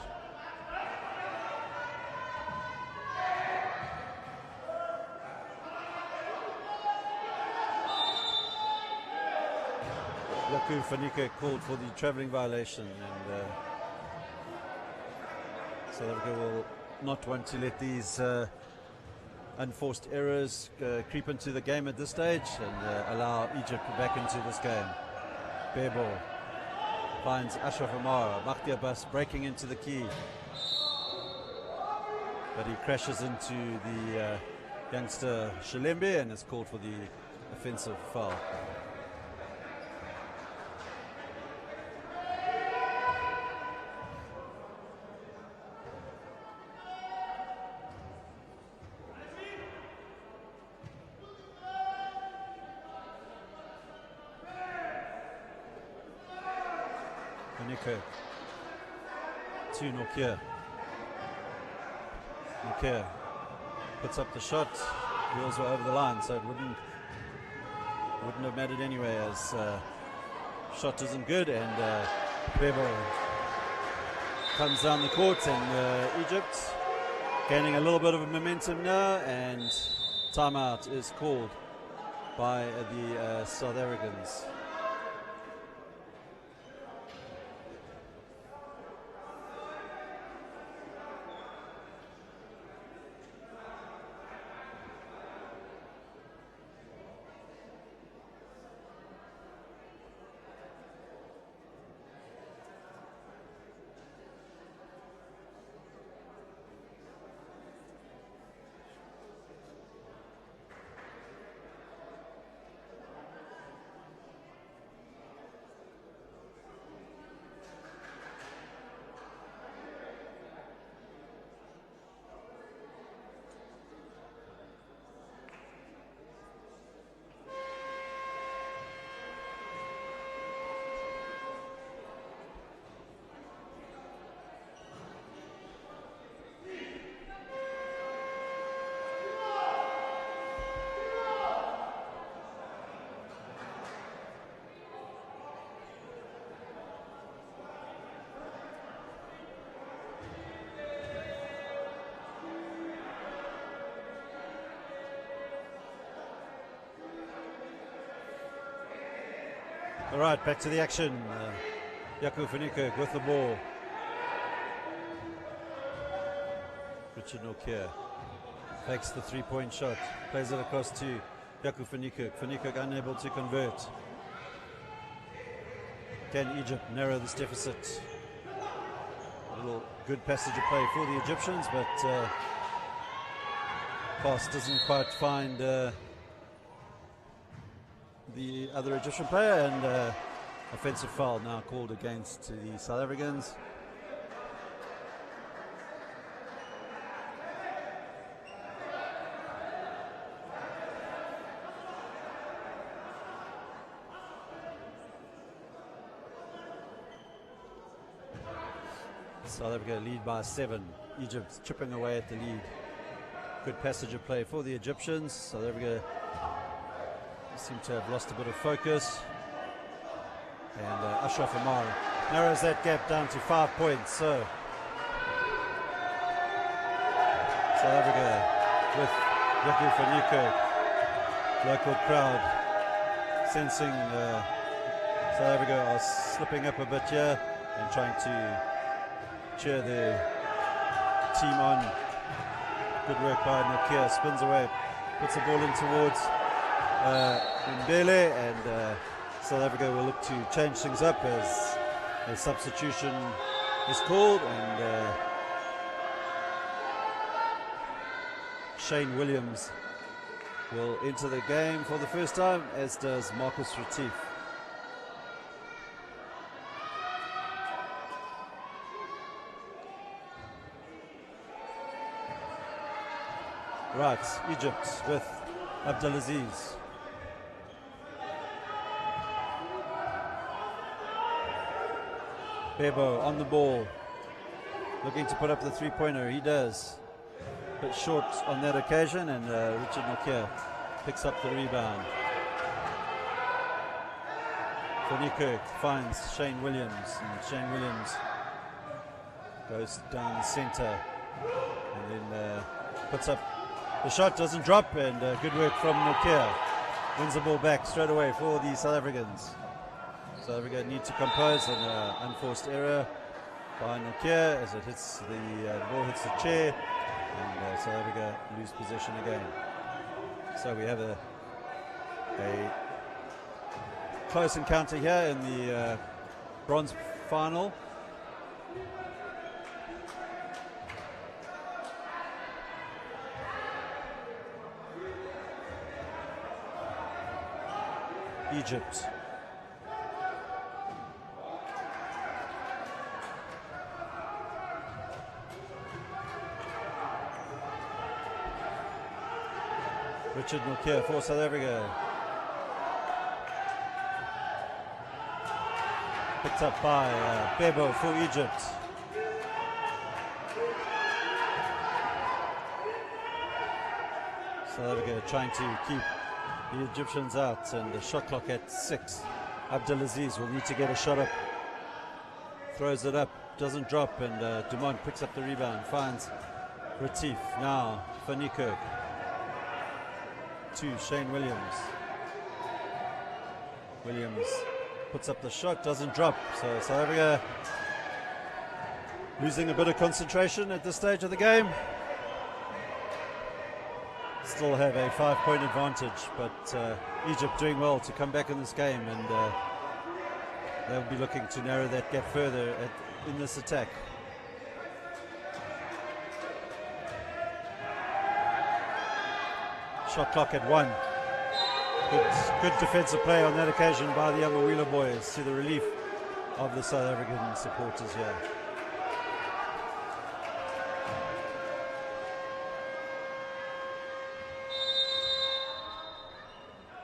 Yaku Fanika called for the travelling violation, and South Africa will not want to let these unforced errors creep into the game at this stage, and allow Egypt back into this game. Bebo finds Ashraf Amar. Mahdi Abbas breaking into the key, but he crashes into the youngster Shalembe and is called for the offensive foul. To Nokia. Nokia puts up the shot, wheels were over the line, so it wouldn't have mattered anyway, as shot isn't good, and Bebo comes down the court, and Egypt gaining a little bit of momentum now, and timeout is called by the South Africans. All right, back to the action. Yaku Fanika with the ball. Richard Nokia fakes the three-point shot, plays it across to Yaku Fanika. Fanika unable to convert. Can Egypt narrow this deficit? A little good passage of play for the Egyptians, but pass doesn't quite find the other Egyptian player, and offensive foul now called against the South Africans. South Africa lead by 7. Egypt chipping away at the lead. Good passage of play for the Egyptians. South Africa seem to have lost a bit of focus. And Ashraf Amar narrows that gap down to 5 points. So South Africa with Ricky van Niekerk, local crowd sensing South Africa are slipping up a bit here and trying to cheer their team on. Good work by Nokia, spins away, puts the ball in towards Mbele, and South Africa will look to change things up as a substitution is called, and Shane Williams will enter the game for the first time, as does Marcus Retief. Right, Egypt with Abdelaziz. Bebo on the ball, looking to put up the three-pointer. He does. Bit short on that occasion, and Richard Nokia picks up the rebound. Van Niekerk finds Shane Williams, and Shane Williams goes down the center and then puts up the shot, doesn't drop, and good work from Nokia. Wins the ball back straight away for the South Africans. South Africa need to compose an unforced error by Nokia as it hits the ball hits the chair, and South Africa lose possession again. So we have a close encounter here in the bronze final. Egypt. Richard Nokia for South Africa. Picked up by Bebo for Egypt. South Africa trying to keep the Egyptians out, and the shot clock at 6. Abdelaziz will need to get a shot up. Throws it up, doesn't drop, and Dumont picks up the rebound, finds Retief. Now Van Niekerk to Shane Williams. Williams puts up the shot, doesn't drop. So South Africa losing a bit of concentration at this stage of the game. Still have a 5-point advantage, but Egypt doing well to come back in this game, and they'll be looking to narrow that gap further in this attack. Shot clock at 1. Good defensive play on that occasion by the younger Wheeler boys, to the relief of the South African supporters here.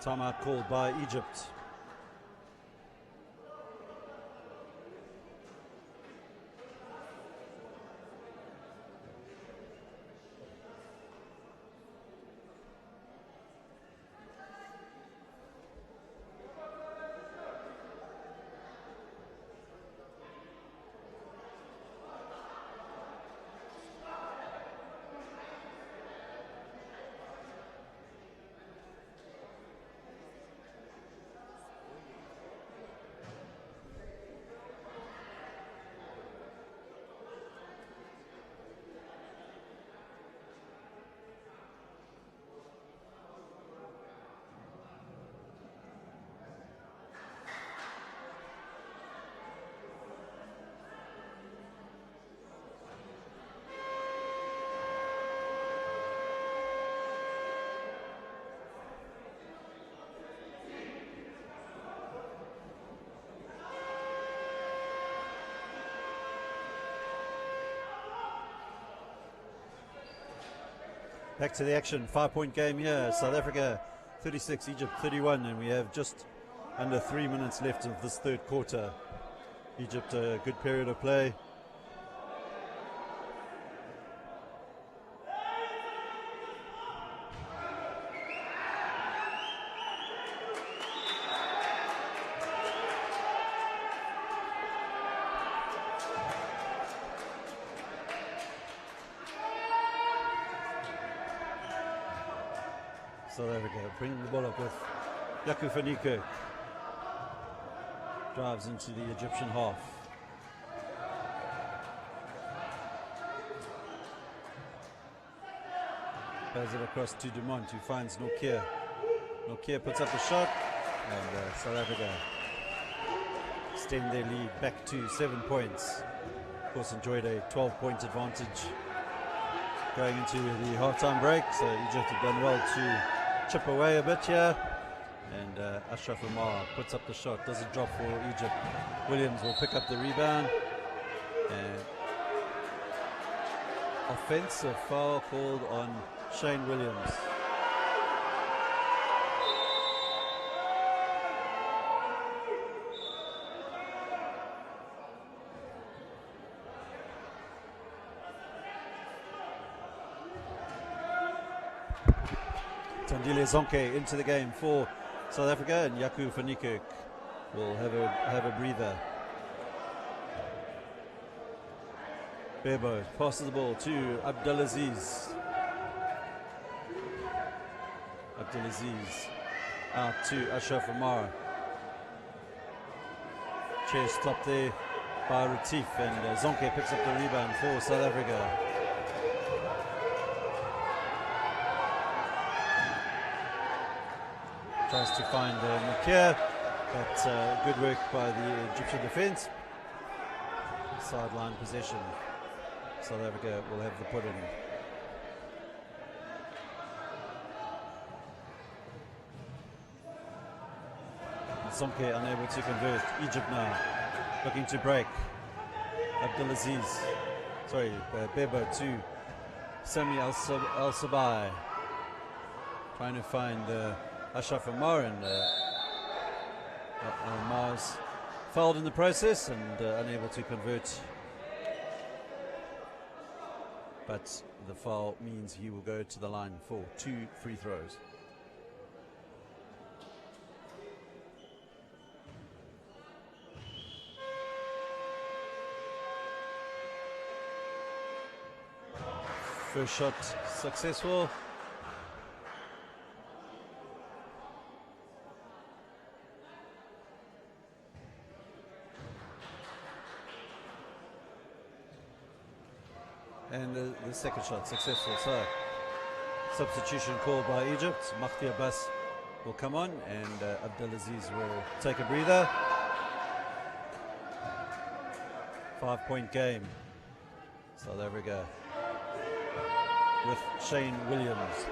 Timeout called by Egypt. Back to the action, 5-point game here. South Africa 36, Egypt 31, and we have just under 3 minutes left of this third quarter. Egypt, a good period of play. So there we go, bringing the ball up with Yaku Faniko. Drives into the Egyptian half. Plays it across to Dumont, who finds Nokia. Nokia puts up a shot, and South Africa extend their lead back to 7 points. Of course, enjoyed a 12-point advantage going into the halftime break, so Egypt have done well to chip away a bit here. And Ashraf Umar puts up the shot, doesn't drop for Egypt. Williams will pick up the rebound. And offensive foul called on Shane Williams. Tandile Zonke into the game for South Africa, and Yaku Faniko will have a breather. Bebo passes the ball to Abdelaziz. Abdelaziz out to Ashraf Umar. Chase stopped there by Retief, and Zonke picks up the rebound for South Africa. Tries to find Nakia, but good work by the Egyptian defense. Sideline possession. South Africa will have the put-in. Zonke unable to convert. Egypt now looking to break. Abdelaziz, Bebo to Sami Al-Sabai. Trying to find Ashraf Umar, and Umar's fouled in the process and unable to convert. But the foul means he will go to the line for 2 free throws. First shot successful. And the second shot successful. So substitution called by Egypt. Mahdi Abbas will come on, and Abdelaziz will take a breather. 5-point game. South Africa with Shane Williams.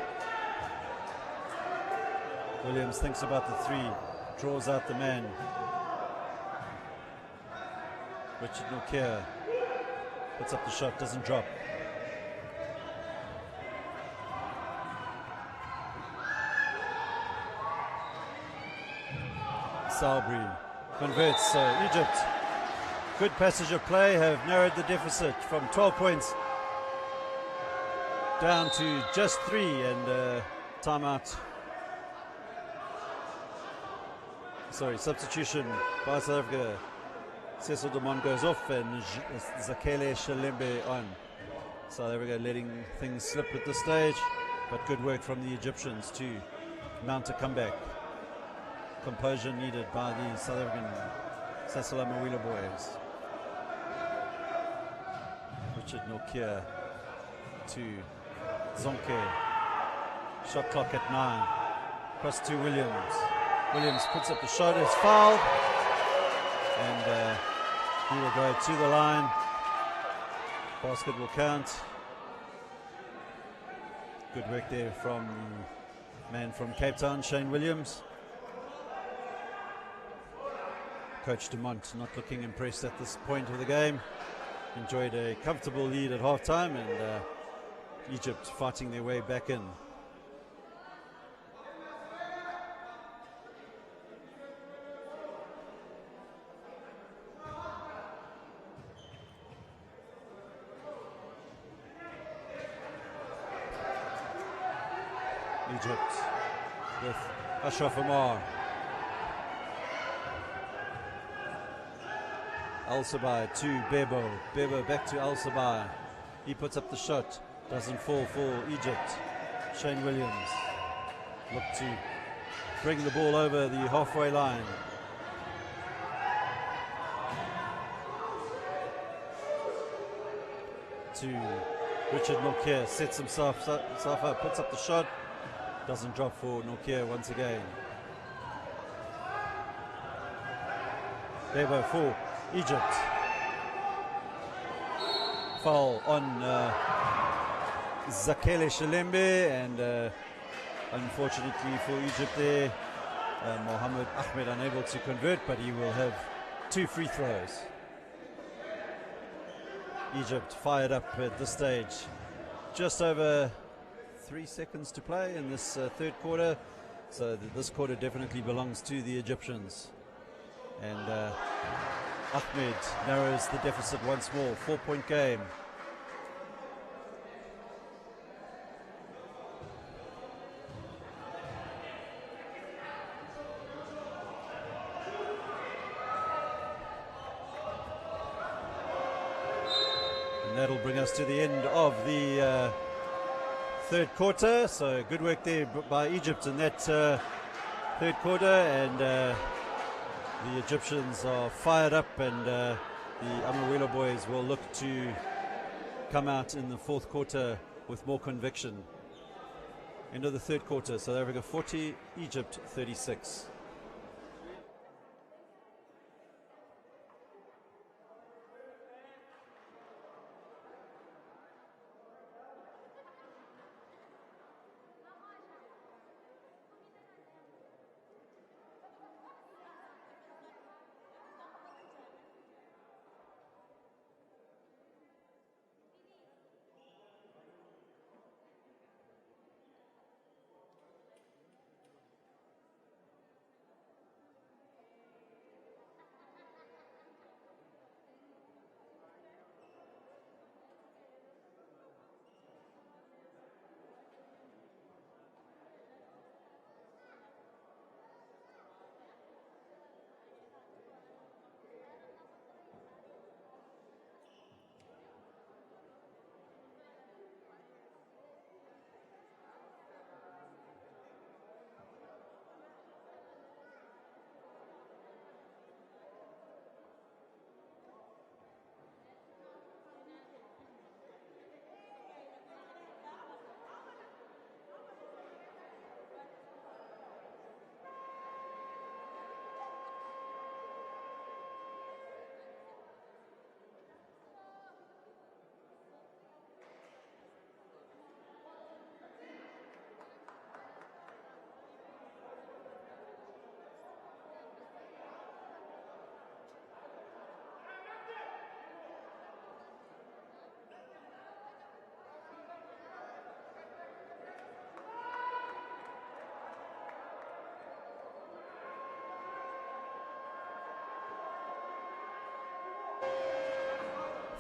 Williams thinks about the three, draws out the man. Richard Nokia puts up the shot, doesn't drop. Sabri converts. Egypt, good passage of play, have narrowed the deficit from 12 points down to just 3, and timeout. Substitution by South Africa. Cecil Dumont goes off, and Zakele Shalembe on. South Africa letting things slip at this stage, but good work from the Egyptians to mount a comeback. Composure needed by the South African Sasala Mawila boys. Richard Nokia to Zonke. Shot clock at 9. Cross to Williams. Williams puts up the shot, is fouled, and he will go to the line. Basket will count. Good work there from the man from Cape Town, Shane Williams. Coach Dumont not looking impressed at this point of the game. Enjoyed a comfortable lead at halftime, and Egypt fighting their way back in. Egypt with Ashraf Umar. Al-Sabai to Bebo. Bebo back to Al-Sabai. He puts up the shot. Doesn't fall for Egypt. Shane Williams. look to bring the ball over the halfway line. To Richard Nokia, sets himself up, puts up the shot, doesn't drop for Nokia once again. Bebo for Egypt. Foul on Zakele Shalembe, and unfortunately for Egypt there, Mohammed Ahmed unable to convert, but he will have 2 free throws. Egypt fired up at this stage. Just over 3 seconds to play in this third quarter, so this quarter definitely belongs to the Egyptians. And Ahmed narrows the deficit once more, 4-point game. That'll bring us to the end of the third quarter. So good work there by Egypt in that third quarter, and the Egyptians are fired up, and the Amawela boys will look to come out in the fourth quarter with more conviction. End of the third quarter, South Africa 40, Egypt 36.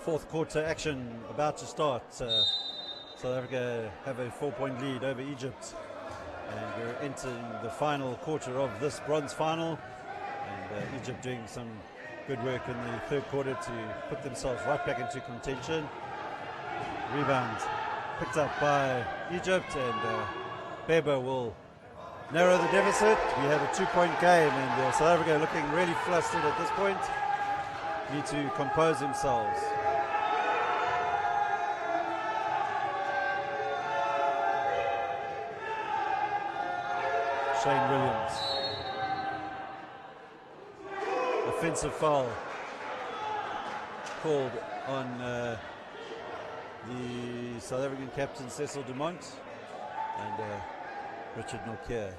Fourth quarter action about to start. South Africa have a 4-point lead over Egypt, and we're entering the final quarter of this bronze final, and Egypt doing some good work in the third quarter to put themselves right back into contention. Rebound picked up by Egypt, and Bebo will narrow the deficit. We have a 2-point game, and South Africa looking really flustered at this point. Need to compose themselves. Shane Williams. Offensive foul called on the South African captain Cecil Dumont, and Richard Nokia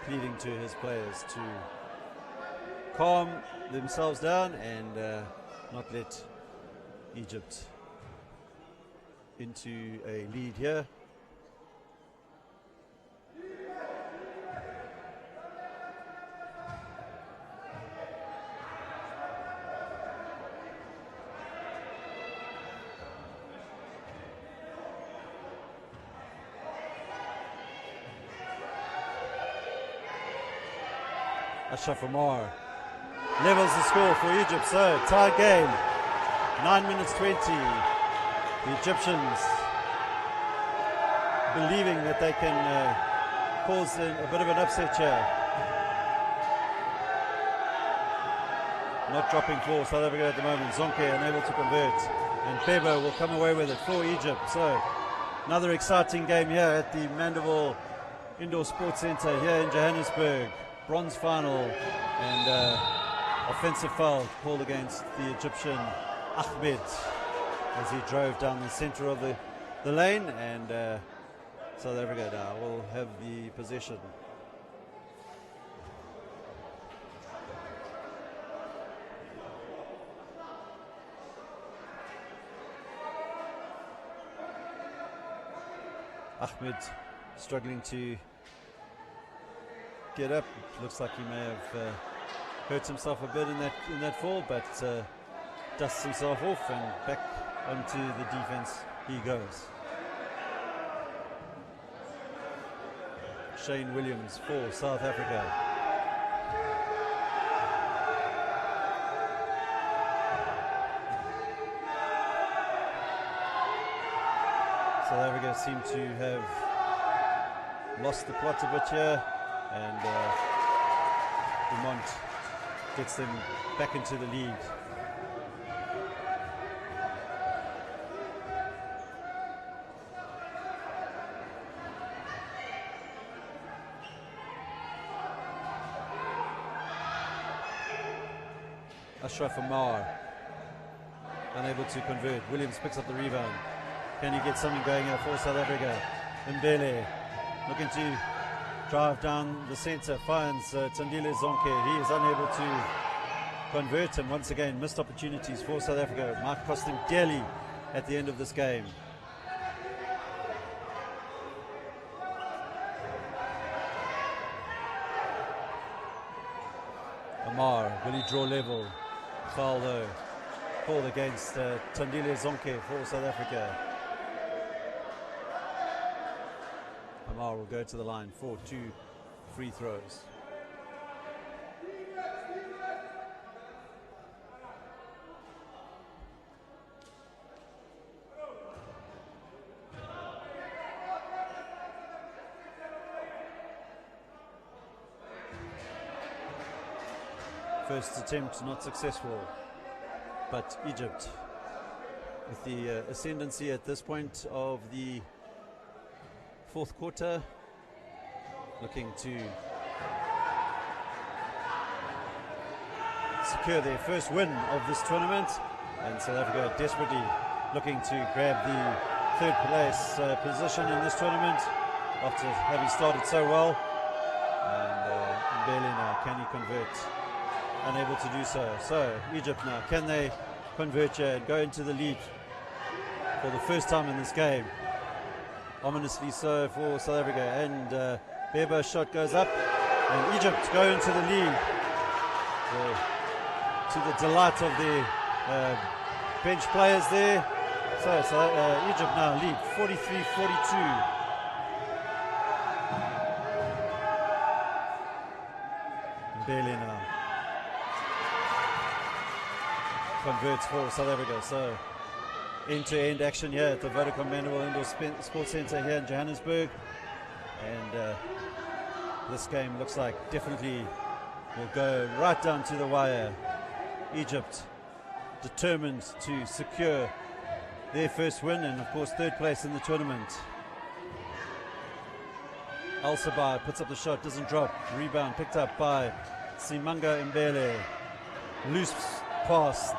pleading to his players to calm themselves down and not let Egypt into a lead here. Ashraf Omar levels the score for Egypt, so tie game, 9 minutes 20. The Egyptians believing that they can caused a bit of an upset here. Not dropping for South Africa at the moment. Zonke unable to convert, and Bebo will come away with it for Egypt. So another exciting game here at the Mandeville Indoor Sports Centre here in Johannesburg. Bronze final, and offensive foul called against the Egyptian Ahmed as he drove down the centre of the lane, and South Africa now will have the possession. Ahmed struggling to get up. Looks like he may have hurt himself a bit in that fall, but dusts himself off and back onto the defense he goes. Shane Williams for South Africa. South Africa seem to have lost the plot a bit here, and Dumont gets them back into the lead. Ashraf Amar unable to convert. Williams picks up the rebound. Can he get something going here for South Africa? Mbele looking to drive down the centre, finds Tandile Zonke. He is unable to convert, and once again missed opportunities for South Africa. Might cost him dearly at the end of this game. Amar, will he draw level? Foul though, called against Tandile Zonke for South Africa. Amar will go to the line for 2 free throws. First attempt not successful, but Egypt with the ascendancy at this point of the fourth quarter, looking to secure their first win of this tournament, and South Africa desperately looking to grab the third place position in this tournament after having started so well. And Mbele now, can he convert? Unable to do so. So Egypt now, can they convert here and go into the lead for the first time in this game? Ominously so for South Africa, and Bebo's shot goes up, and Egypt go into the lead to the delight of the bench players there. So Egypt now lead 43-42. Mbele now converts for South Africa. So end-to-end action here at the Vodacom Mandeville Indoor Sports Centre here in Johannesburg, and this game looks like definitely will go right down to the wire. Egypt determined to secure their first win and of course third place in the tournament. Al-Sabai puts up the shot, doesn't drop. Rebound picked up by Simanga Mbele. Loose pass.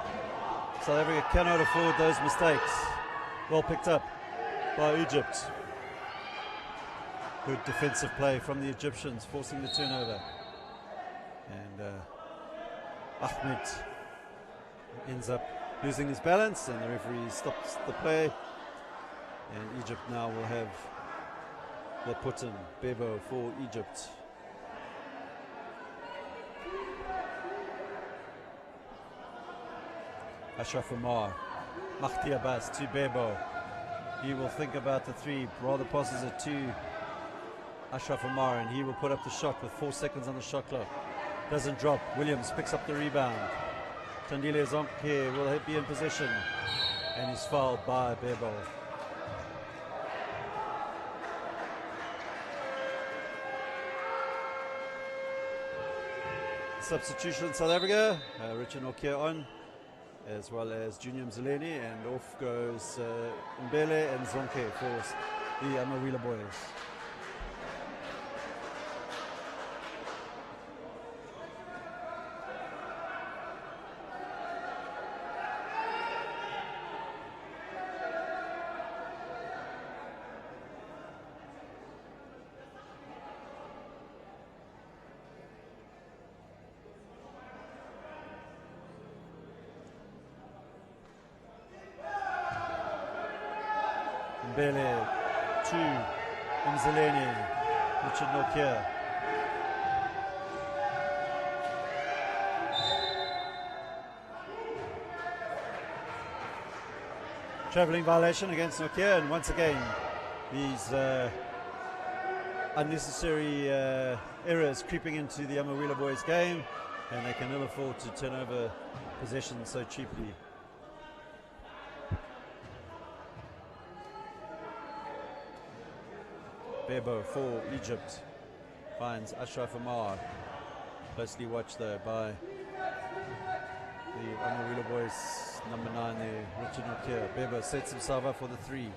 South Africa cannot afford those mistakes. Well picked up by Egypt. Good defensive play from the Egyptians, forcing the turnover. And Ahmed ends up losing his balance, and the referee stops the play. And Egypt now will have the put-in. Bebo for Egypt. Ashraf Amar, Mahdi Abbas to Bebo. He will think about the three, rather passes it to Ashraf Amar, and he will put up the shot with 4 seconds on the shot clock. Doesn't drop. Williams picks up the rebound. Tandile Zonke will be in possession, and he's fouled by Bebo. Substitution South Africa, Richard Nokia on, as well as Junior Mzileni, and off goes Mbele and Zonke for the Amawila boys. Mbele to Mzileni, Richard Nokia. Travelling violation against Nokia, and once again these unnecessary errors creeping into the Amawila boys game, and they can ill afford to turn over possession so cheaply. Bebo for Egypt finds Ashraf Amar, closely watched though by the Amawila boys, number 9 there, Richard Nokia. Bebo sets himself up for the 3,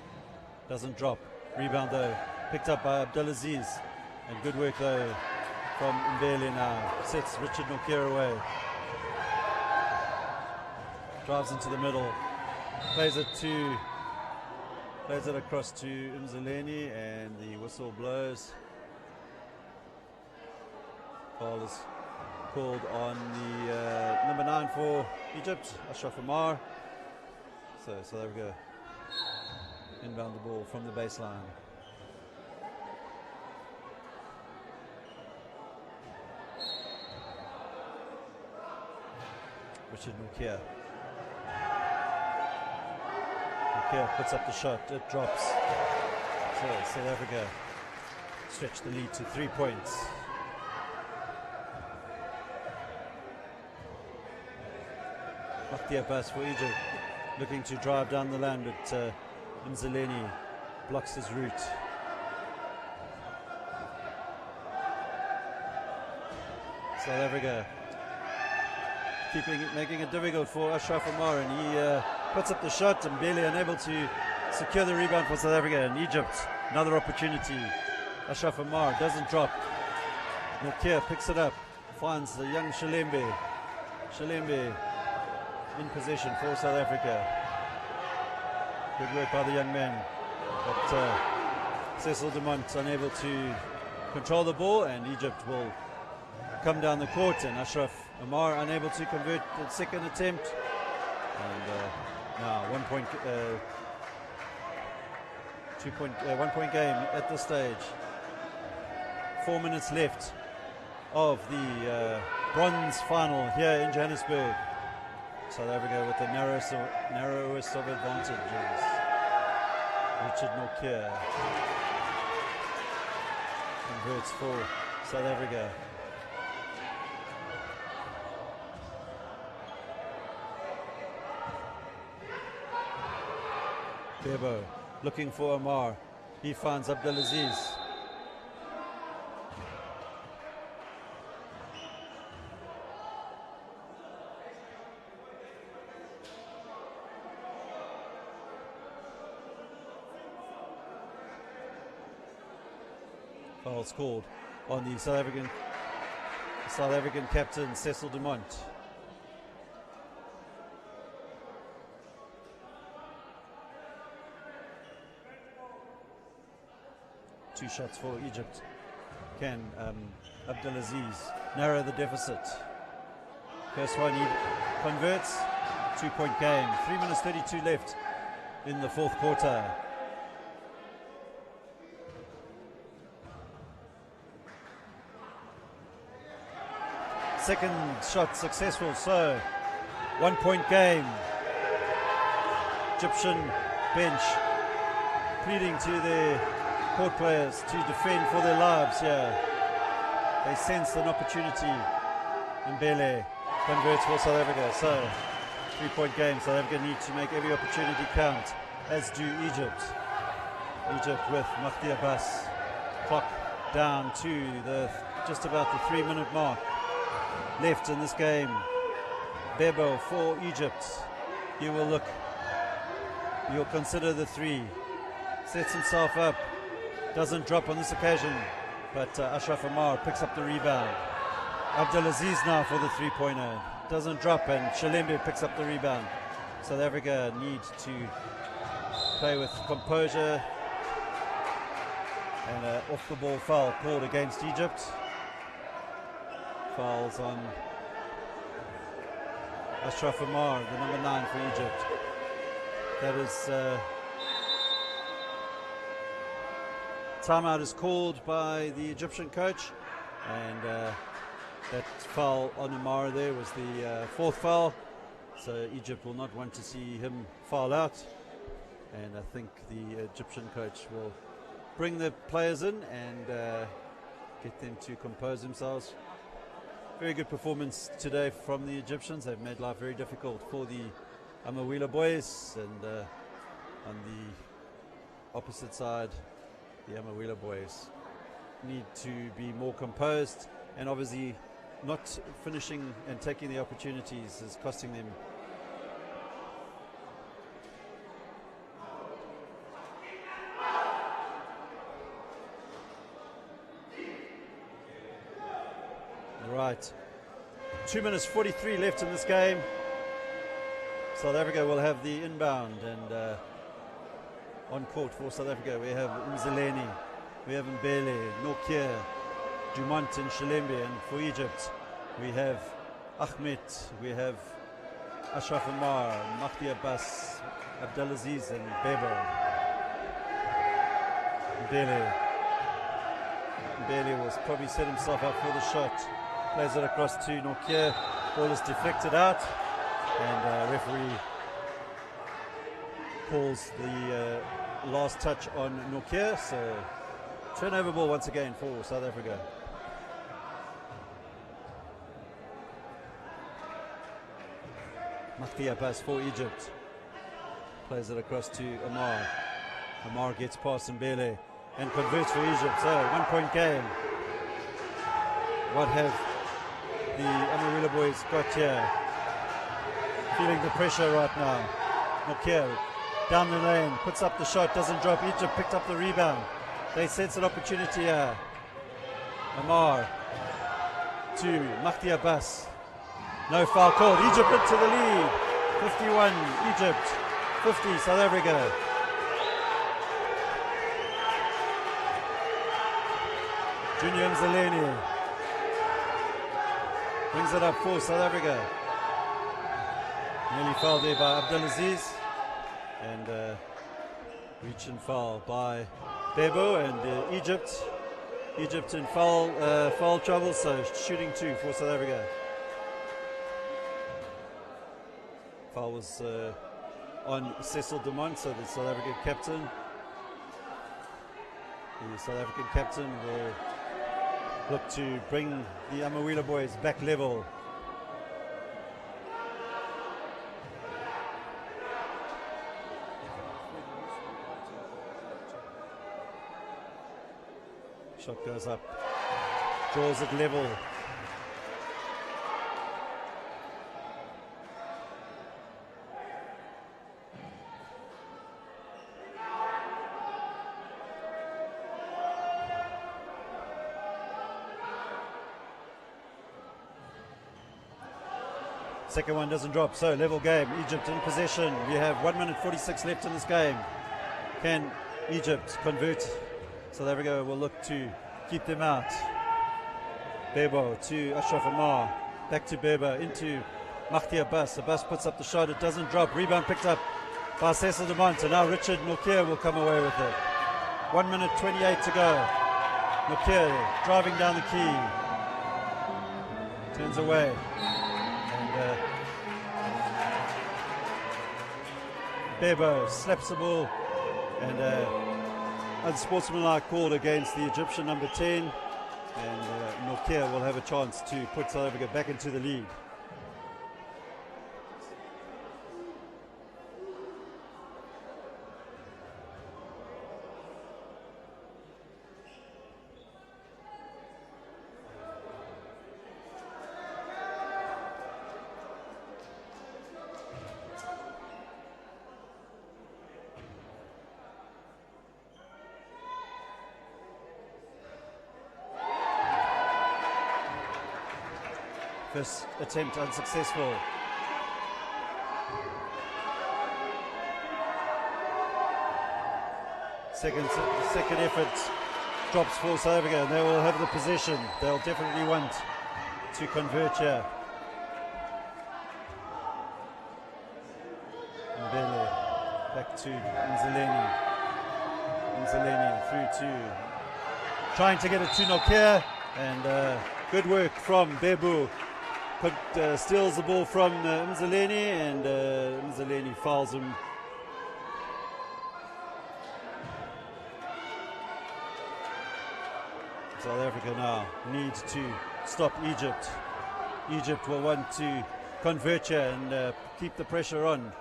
doesn't drop, rebound though, picked up by Abdelaziz, and good work though from Mbele now, sets Richard Nokia away, drives into the middle, plays it across to Mzileni, and the whistle blows. Foul is called on the number 9 for Egypt, Ashraf Amar. So South Africa inbound the ball from the baseline. Richard Nokia. Nokia puts up the shot, it drops. So South Africa stretch the lead to 3 points. Mahdi pass for Egypt, looking to drive down the land, but Mzileni blocks his route. South Africa making it difficult for Ashraf Amar, and he puts up the shot, and barely unable to secure the rebound for South Africa. And Egypt, another opportunity. Ashraf Amar doesn't drop. Nokia picks it up, finds the young Shalembe. Shalembe in possession for South Africa. Good work by the young man, but Cecil Dumont unable to control the ball, and Egypt will come down the court, and Ashraf Amar unable to convert the second attempt. And now 1 point, 1 point game at this stage. 4 minutes left of the bronze final here in Johannesburg. South Africa with the narrowest of advantages. Richard Nokia converts for South Africa. Bebo looking for Amar. He finds Abdelaziz. Foul's called on the South African captain, Cecil Dumont. Two shots for Egypt. Can Abdelaziz narrow the deficit? First one he converts. 2 point game. 3 minutes 32 left in the fourth quarter. Second shot successful, so 1 point game. Egyptian bench pleading to their court players to defend for their lives here. They sense an opportunity. Mbele converts for South Africa, so 3 point game. South Africa need to make every opportunity count, as do Egypt. Egypt with Mahdi Abbas. Clock down to just about the 3 minute mark. left in this game. Bebo for Egypt. He will look. He'll consider the three. Sets himself up. Doesn't drop on this occasion. But Ashraf Amar picks up the rebound. Abdelaziz now for the three-pointer. Doesn't drop, and Shalembe picks up the rebound. South Africa need to play with composure. And an off-the-ball foul called against Egypt. Fouls on Ashraf Amar, the number 9 for Egypt. That is timeout is called by the Egyptian coach, and that foul on Amar there was the fourth foul. So Egypt will not want to see him foul out, and I think the Egyptian coach will bring the players in and get them to compose themselves. Very good performance today from the Egyptians. They've made life very difficult for the Amawila boys, and on the opposite side, the Amawila boys need to be more composed, and obviously not finishing and taking the opportunities is costing them. Right, 2 minutes 43 left in this game. South Africa will have the inbound, and on court for South Africa we have Mzileni, we have Mbele, Nokia, Dumont and Shalembe, and for Egypt we have Ahmed, we have Ashraf Amar, Mahdi Abbas, Abdelaziz and Bebo. Mbele will probably set himself up for the shot. Plays it across to Nokia. Ball is deflected out, and referee calls the last touch on Nokia. So turnover ball once again for South Africa. Mahdi Abbas for Egypt. Plays it across to Amar. Amar gets past Mbele and converts for Egypt. So 1 point game. What have the Amawila boys got here? Feeling the pressure right now. Nokia down the lane, puts up the shot, doesn't drop. Egypt picked up the rebound. They sense an opportunity here. Amar to Mahdi Abbas. No foul called. Egypt into the lead. 51 Egypt, 50 South Africa. Junior Mzileni brings it up for South Africa. Nearly fouled there by Abdelaziz, and reach and foul by Bebo, and Egypt in foul trouble, so shooting 2 for South Africa. Foul was on Cecil Dumont, so the South African captain. The South African captain will look to bring the Amawila boys back level. Shot goes up, draws it level. Second one doesn't drop, so level game. Egypt in possession. We have 1 minute 46 left in this game. Can Egypt convert? South Africa will look to keep them out. Bebo to Ashraf Amar. Back to Bebo, into Mahdi Abbas. Abbas puts up the shot, it doesn't drop. Rebound picked up by Cecil Dumont. And now Richard Nokia will come away with it. 1 minute 28 to go. Nokia driving down the key. Turns away. And Bebo slaps the ball, and unsportsmanlike call against the Egyptian number 10, and Nokia will have a chance to put South Africa back into the lead. First attempt unsuccessful. Second effort drops for South Africa, and they will have the possession. They'll definitely want to convert here. Mbele back to Mzaleni. Mzaleni through to trying to get it to Nokia, and good work from Bebu. Steals the ball from Mzaleni, and Mzaleni fouls him. South Africa now needs to stop Egypt. Egypt will want to convert here and keep the pressure on.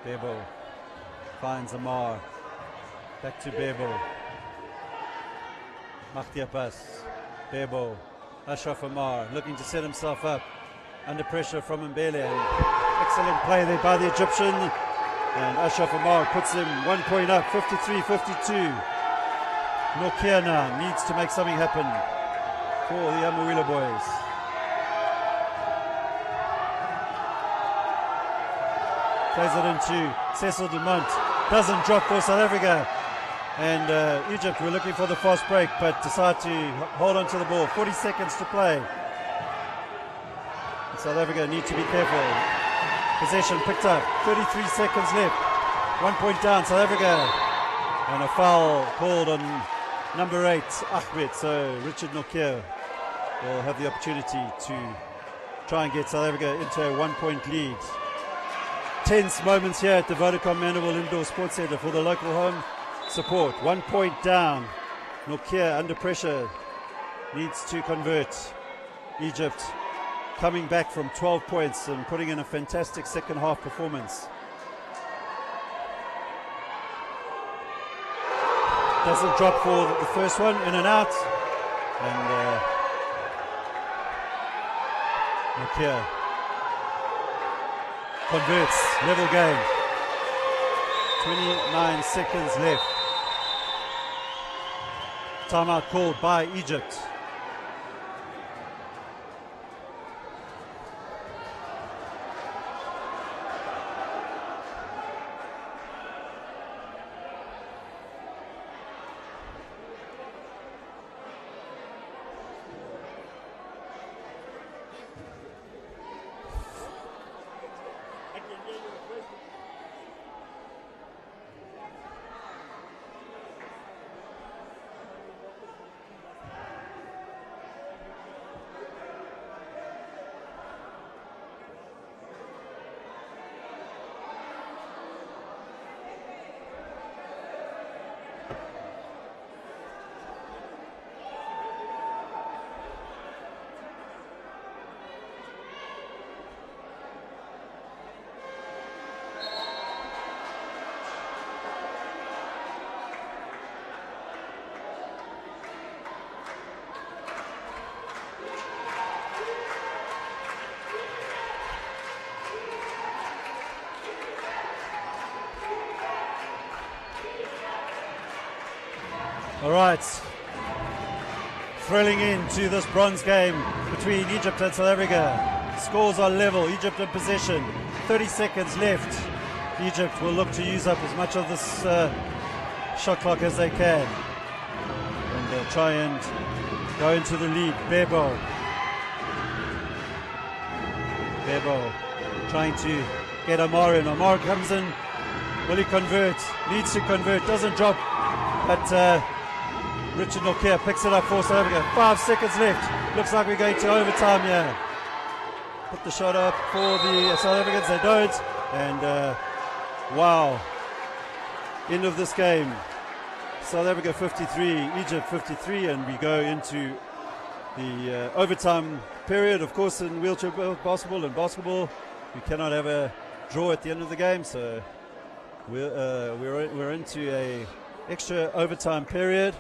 Bebo finds Amar. Back to Bebo. Makhtiapas. Bebo. Ashraf Amar looking to set himself up. Under pressure from Mbele. And excellent play there by the Egyptian. And Ashraf Amar puts him 1 point up, 53-52. Nokia now needs to make something happen for the Amawila boys. Plays it into Cecil Dumont. Doesn't drop for South Africa. And Egypt were looking for the fast break, but decide to hold on to the ball. 40 seconds to play. And South Africa need to be careful. Possession picked up. 33 seconds left. 1 point down, South Africa. And a foul called on number 8, Ahmed. So Richard Nokia will have the opportunity to try and get South Africa into a 1 point lead. Tense moments here at the Vodacom Mandeville Indoor Sports Centre for the local home support. 1 point down. Nokia under pressure needs to convert. Egypt coming back from 12 points and putting in a fantastic second half performance. Doesn't drop for the first one, in and out. And Nokia converts, level game. 29 seconds left. Timeout called by Egypt. All right, thrilling into this bronze game between Egypt and South Africa. Scores are level, Egypt in possession, 30 seconds left. Egypt will look to use up as much of this shot clock as they can. And they'll try and go into the lead. Bebo trying to get Amar in. Amar comes in, will he convert? Needs to convert, doesn't drop, but Richard Nokia picks it up for South Africa. 5 seconds left. Looks like we're going to overtime here. Put the shot up for the South Africans. They don't. And wow. End of this game. South Africa 53, Egypt 53, and we go into the overtime period. Of course, in wheelchair basketball, we cannot have a draw at the end of the game. So we're into a extra overtime period.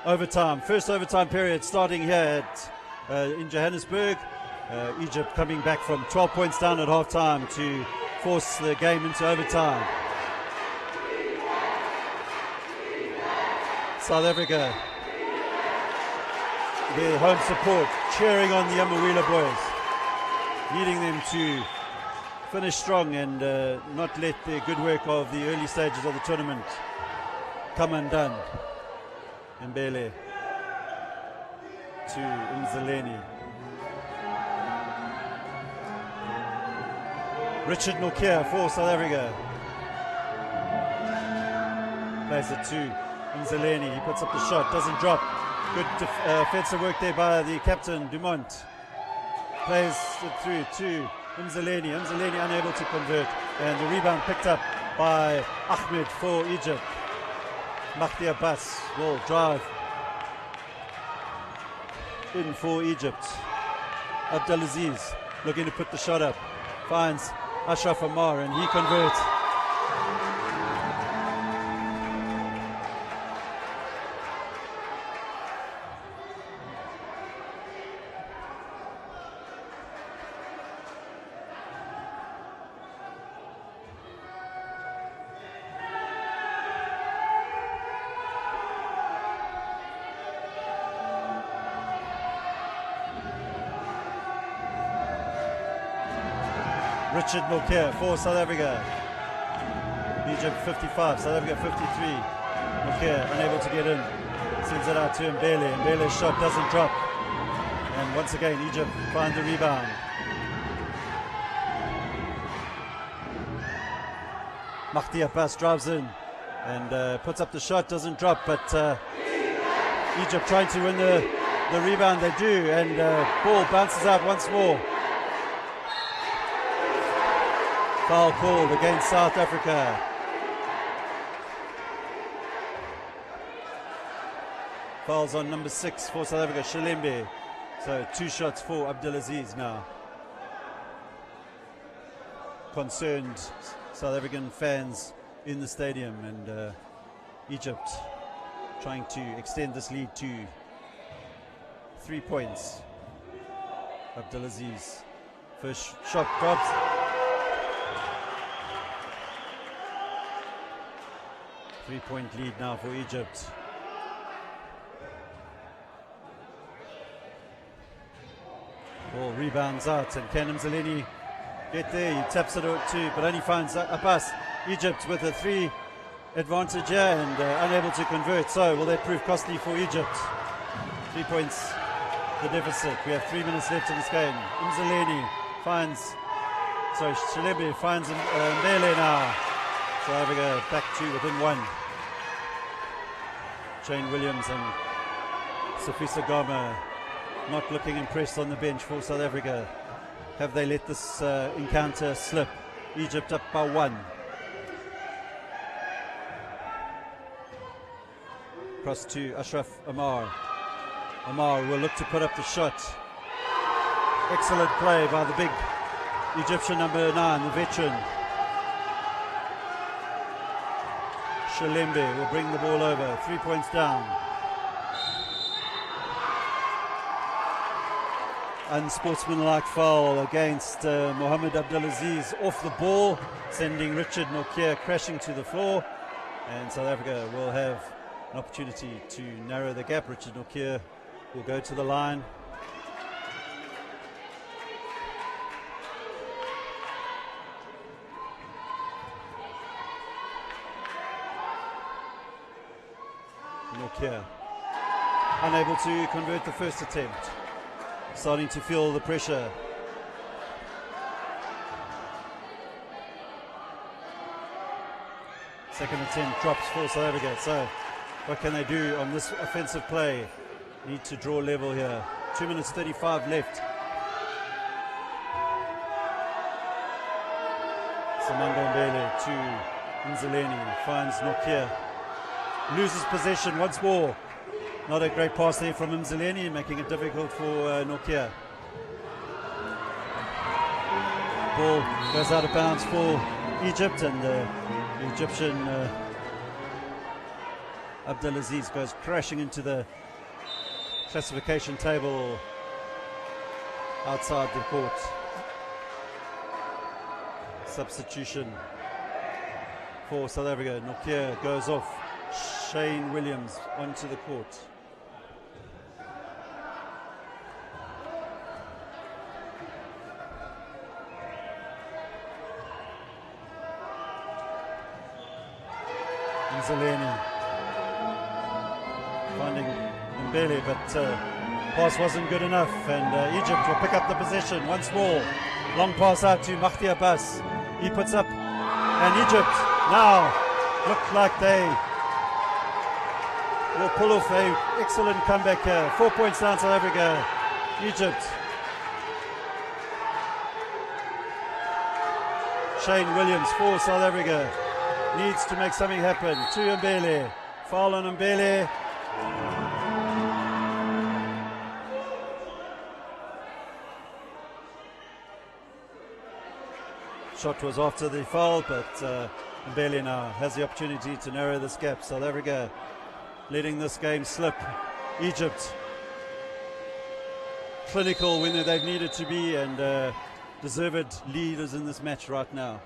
overtime. First overtime period starting here in Johannesburg. Egypt coming back from 12 points down at halftime to force the game into overtime. South Africa, their home support cheering on the Yamawila boys, needing them to finish strong and not let the good work of the early stages of the tournament come undone. Mbele to Mzaleni. Richard Nokia for South Africa. Plays it to Mzaleni. He puts up the shot, doesn't drop. Good offensive work there by the captain, Dumont. Plays it through to Mzaleni. Mzaleni unable to convert. And the rebound picked up by Ahmed for Egypt. Mahdi Abbas will drive in for Egypt. Abdelaziz looking to put the shot up. Finds Ashraf Amar and he converts. Richard Nokia for South Africa. Egypt 55, South Africa 53. Nokia unable to get in. Sends it out to Mbele. Mbele's shot doesn't drop. And once again, Egypt finds the rebound. Mahdi Abbas drives in and puts up the shot, doesn't drop, but Egypt trying to win the rebound, they do, and ball bounces out once more. Foul called against South Africa. Fouls on number 6 for South Africa, Shalembe. So 2 shots for Abdelaziz now. Concerned South African fans in the stadium, and Egypt trying to extend this lead to 3 points. Abdelaziz, first shot drops. Three-point lead now for Egypt. Ball rebounds out, and can Mzaleni get there? He taps it out too, but only finds Abbas. Egypt with a 3 advantage here and unable to convert. So will that prove costly for Egypt? 3 points the deficit. We have 3 minutes left in this game. Mzaleni finds, sorry, Shalembe finds Mbele now. South Africa back to within 1. Jane Williams and Safisa Gama not looking impressed on the bench for South Africa. Have they let this encounter slip? Egypt up by 1. Cross to Ashraf Amar. Amar will look to put up the shot. Excellent play by the big Egyptian number 9, the veteran. Shalembe will bring the ball over. 3 points down. Unsportsmanlike foul against Mohamed Abdelaziz off the ball, sending Richard Nokia crashing to the floor. And South Africa will have an opportunity to narrow the gap. Richard Nokia will go to the line. Nokia unable to convert the first attempt. Starting to feel the pressure. Second attempt drops for South Africa. So what can they do on this offensive play? Need to draw level here. 2 minutes 35 left. Samanda Mbele to Mzaleni. Finds Nokia. Loses possession once more. Not a great pass there from Mzaleni, making it difficult for Nokia. Ball goes out of bounds for Egypt, and the Egyptian Abdelaziz goes crashing into the classification table outside the court. Substitution for South Africa. Nokia goes off. Shane Williams onto the court. Zeleni finding Mbele, but pass wasn't good enough, and Egypt will pick up the possession once more. Long pass out to Mahdi Abbas. He puts up, and Egypt now look like they will pull off an excellent comeback here. 4 points down South Africa. Egypt. Shane Williams for South Africa. Needs to make something happen. To Mbele. Foul on Mbele. Shot was after the foul, but Mbele now has the opportunity to narrow this gap. South Africa letting this game slip. Egypt clinical when they've needed to be, and deserved leaders in this match right now.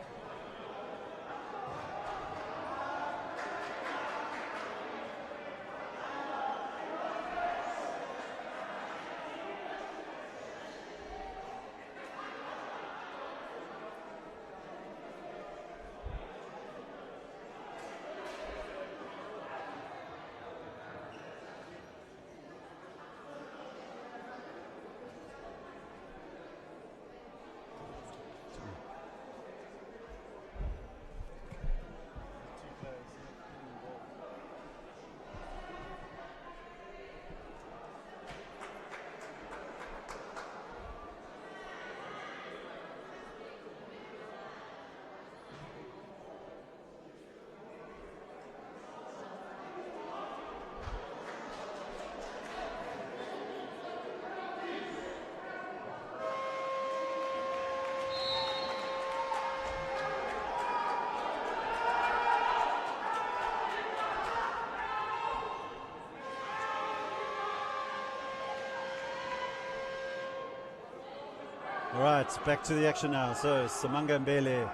Right, back to the action now. So Samanga Mbele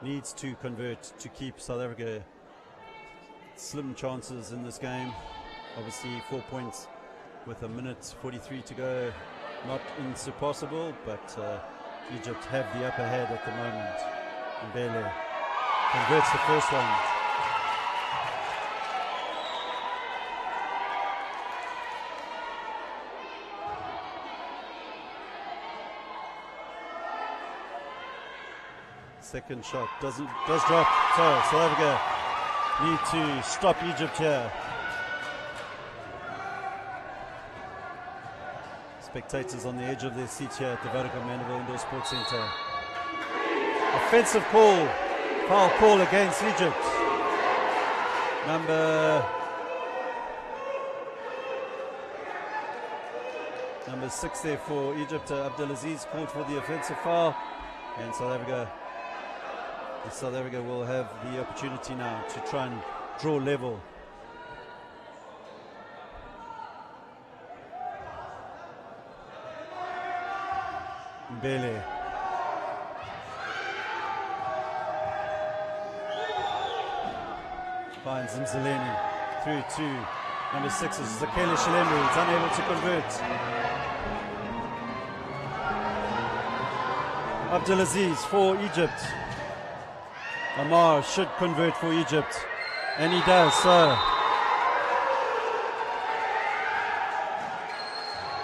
needs to convert to keep South Africa slim chances in this game. Obviously 4 points with a minute 43 to go, not insurpassable, but Egypt have the upper hand at the moment. Mbele converts the first one. Second shot does drop. So South Africa need to stop Egypt here. Spectators on the edge of their seats here at the Vodacom Mandeville Indoor Sports Centre. Offensive call, foul call against Egypt. Number 6 there for Egypt. Abdelaziz called for the offensive foul, and South Africa will have the opportunity now to try and draw level. Mbele. Finds Mzaleni through to number 6 is Zakele Shilembe. He's unable to convert. Abdelaziz for Egypt. Amar should convert for Egypt, and he does so.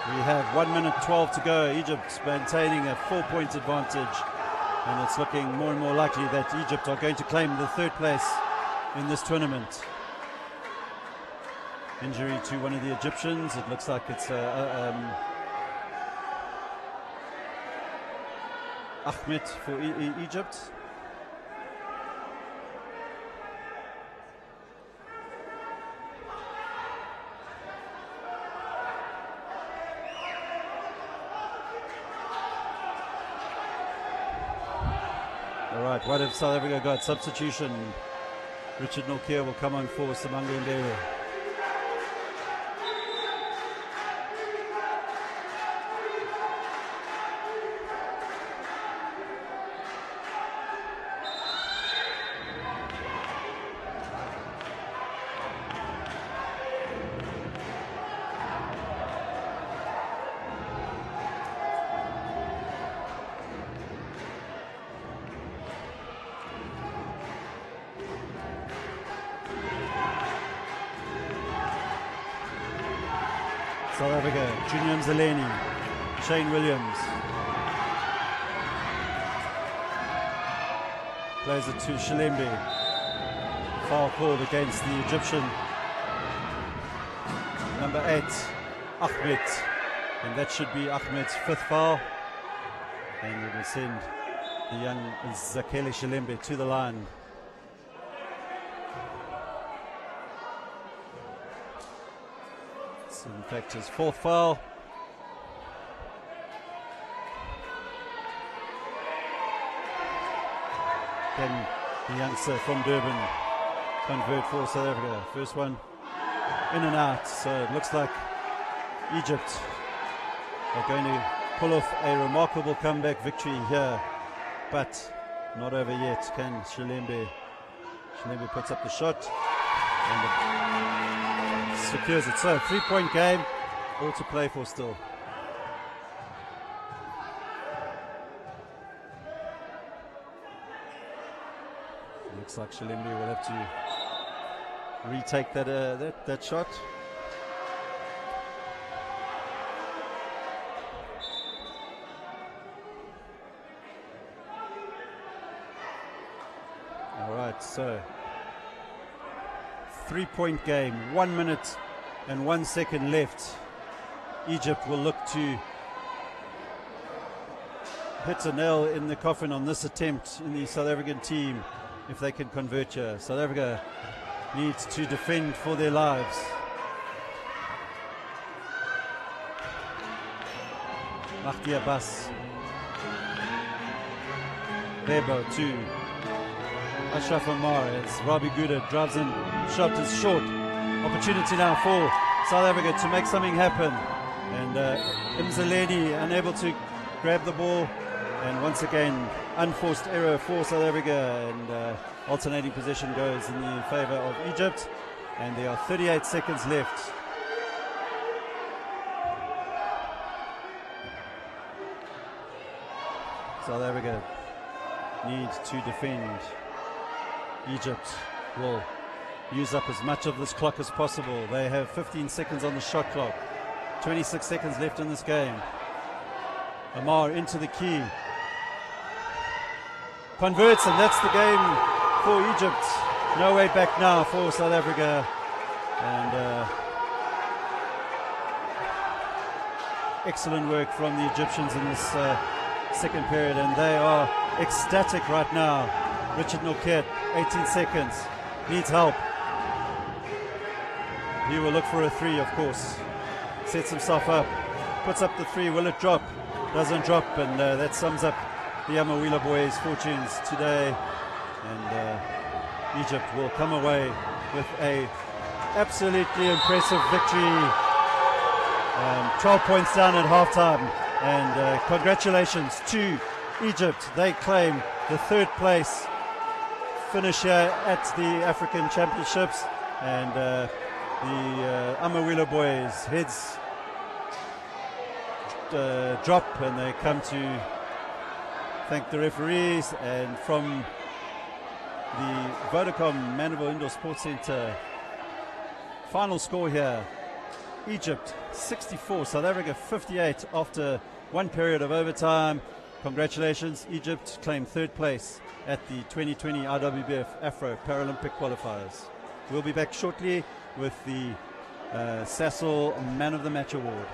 We have 1 minute 12 to go. Egypt maintaining a 4-point advantage, and it's looking more and more likely that Egypt are going to claim the third place in this tournament. Injury to one of the Egyptians. It looks like it's Ahmed for Egypt. All right, what have South Africa got? Substitution Richard Nokia will come on for Simango Ndebe. South Africa, Junior Mzaleni, Shane Williams. Plays it to Shilembe. Foul called against the Egyptian. Number 8, Ahmed. And that should be Ahmed's 5th foul. And it will send the young Zakele Shilembe to the line. In fact, his 4th foul. Can the youngster from Durban convert for South Africa? First one in and out. So it looks like Egypt are going to pull off a remarkable comeback victory here, but not over yet. Can Shilembe puts up the shot and secures it. So 3-point game, all to play for still. Looks like Shilembe will have to retake that shot. All right, so 3-point game, 1 minute and 1 second left. Egypt will look to hit a nail in the coffin on this attempt in the South African team if they can convert here. South Africa needs to defend for their lives. Mahdi Abbas. Bebo to Ashraf Amar as Robbie Gouda drives in. Shot is short. Opportunity now for South Africa to make something happen. And Mzaleni unable to grab the ball. And once again, unforced error for South Africa. And alternating possession goes in the favor of Egypt. And there are 38 seconds left. South Africa need to defend. Egypt will use up as much of this clock as possible. They have 15 seconds on the shot clock. 26 seconds left in this game. Amar into the key. Converts, and that's the game for Egypt. No way back now for South Africa. And excellent work from the Egyptians in this second period, and they are ecstatic right now. Richard Noket, 18 seconds, needs help. He will look for a 3, of course. Sets himself up, puts up the 3. Will it drop? Doesn't drop, and that sums up the Amawila boys' fortunes today. And Egypt will come away with a absolutely impressive victory. 12 points down at halftime, and congratulations to Egypt. They claim the 3rd place finish here at the African Championships, and the Amawila boys' heads drop, and they come to thank the referees. And from the Vodacom Mandeville Indoor Sports Centre, final score here: Egypt 64, South Africa 58 after 1 period of overtime. Congratulations, Egypt claim 3rd place at the 2020 IWBF Afro Paralympic Qualifiers. We'll be back shortly with the Sasol Man of the Match Award.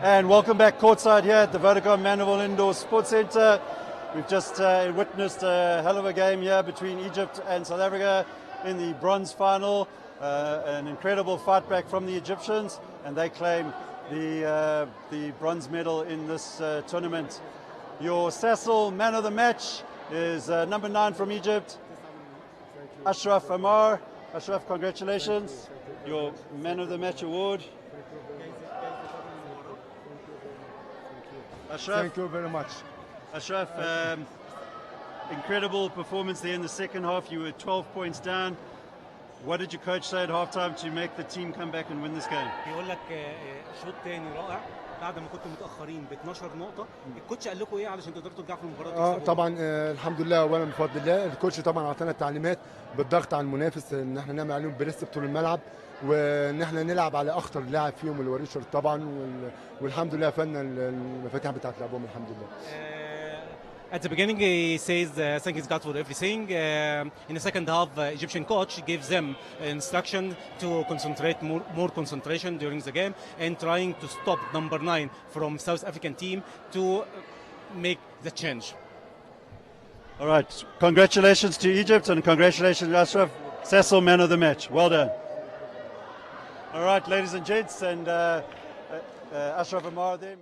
And welcome back courtside here at the Vodacom Mandeville Indoor Sports Centre. We've just witnessed a hell of a game here between Egypt and South Africa in the bronze final. An incredible fight back from the Egyptians, and they claim the bronze medal in this tournament. Your Cecil man of the match is number 9 from Egypt, Ashraf Amar. Ashraf, congratulations. Your man of the match award. Ashraf, thank you very much. Ashraf, incredible performance there in the second half. You were 12 points down. What did your coach say at halftime to make the team come back and win this game? بيقول لك شوط تاني رائع بعد ما كنتوا متاخرين ب 12 نقطه. الكوتش قال لكم ايه علشان تقدروا ترجعوا في المباراه؟ طبعا الحمد لله اولا بفضل الله الكوتش طبعا اعطانا التعليمات بالضغط على المنافس ان احنا نعمل عليهم بريست طول الملعب وان احنا نلعب على اخطر لاعب فيهم اللي هو ريتشارد طبعا والحمد لله قفلنا المفاتيح بتاعت لعبهم الحمد لله. At the beginning, he says thanks God for everything. In the second half, Egyptian coach gives them instruction to concentrate more concentration during the game and trying to stop number 9 from South African team to make the change. All right, congratulations to Egypt and congratulations to Ashraf. Cecil, man of the match. Well done. All right, ladies and gents, and Ashraf Amar there.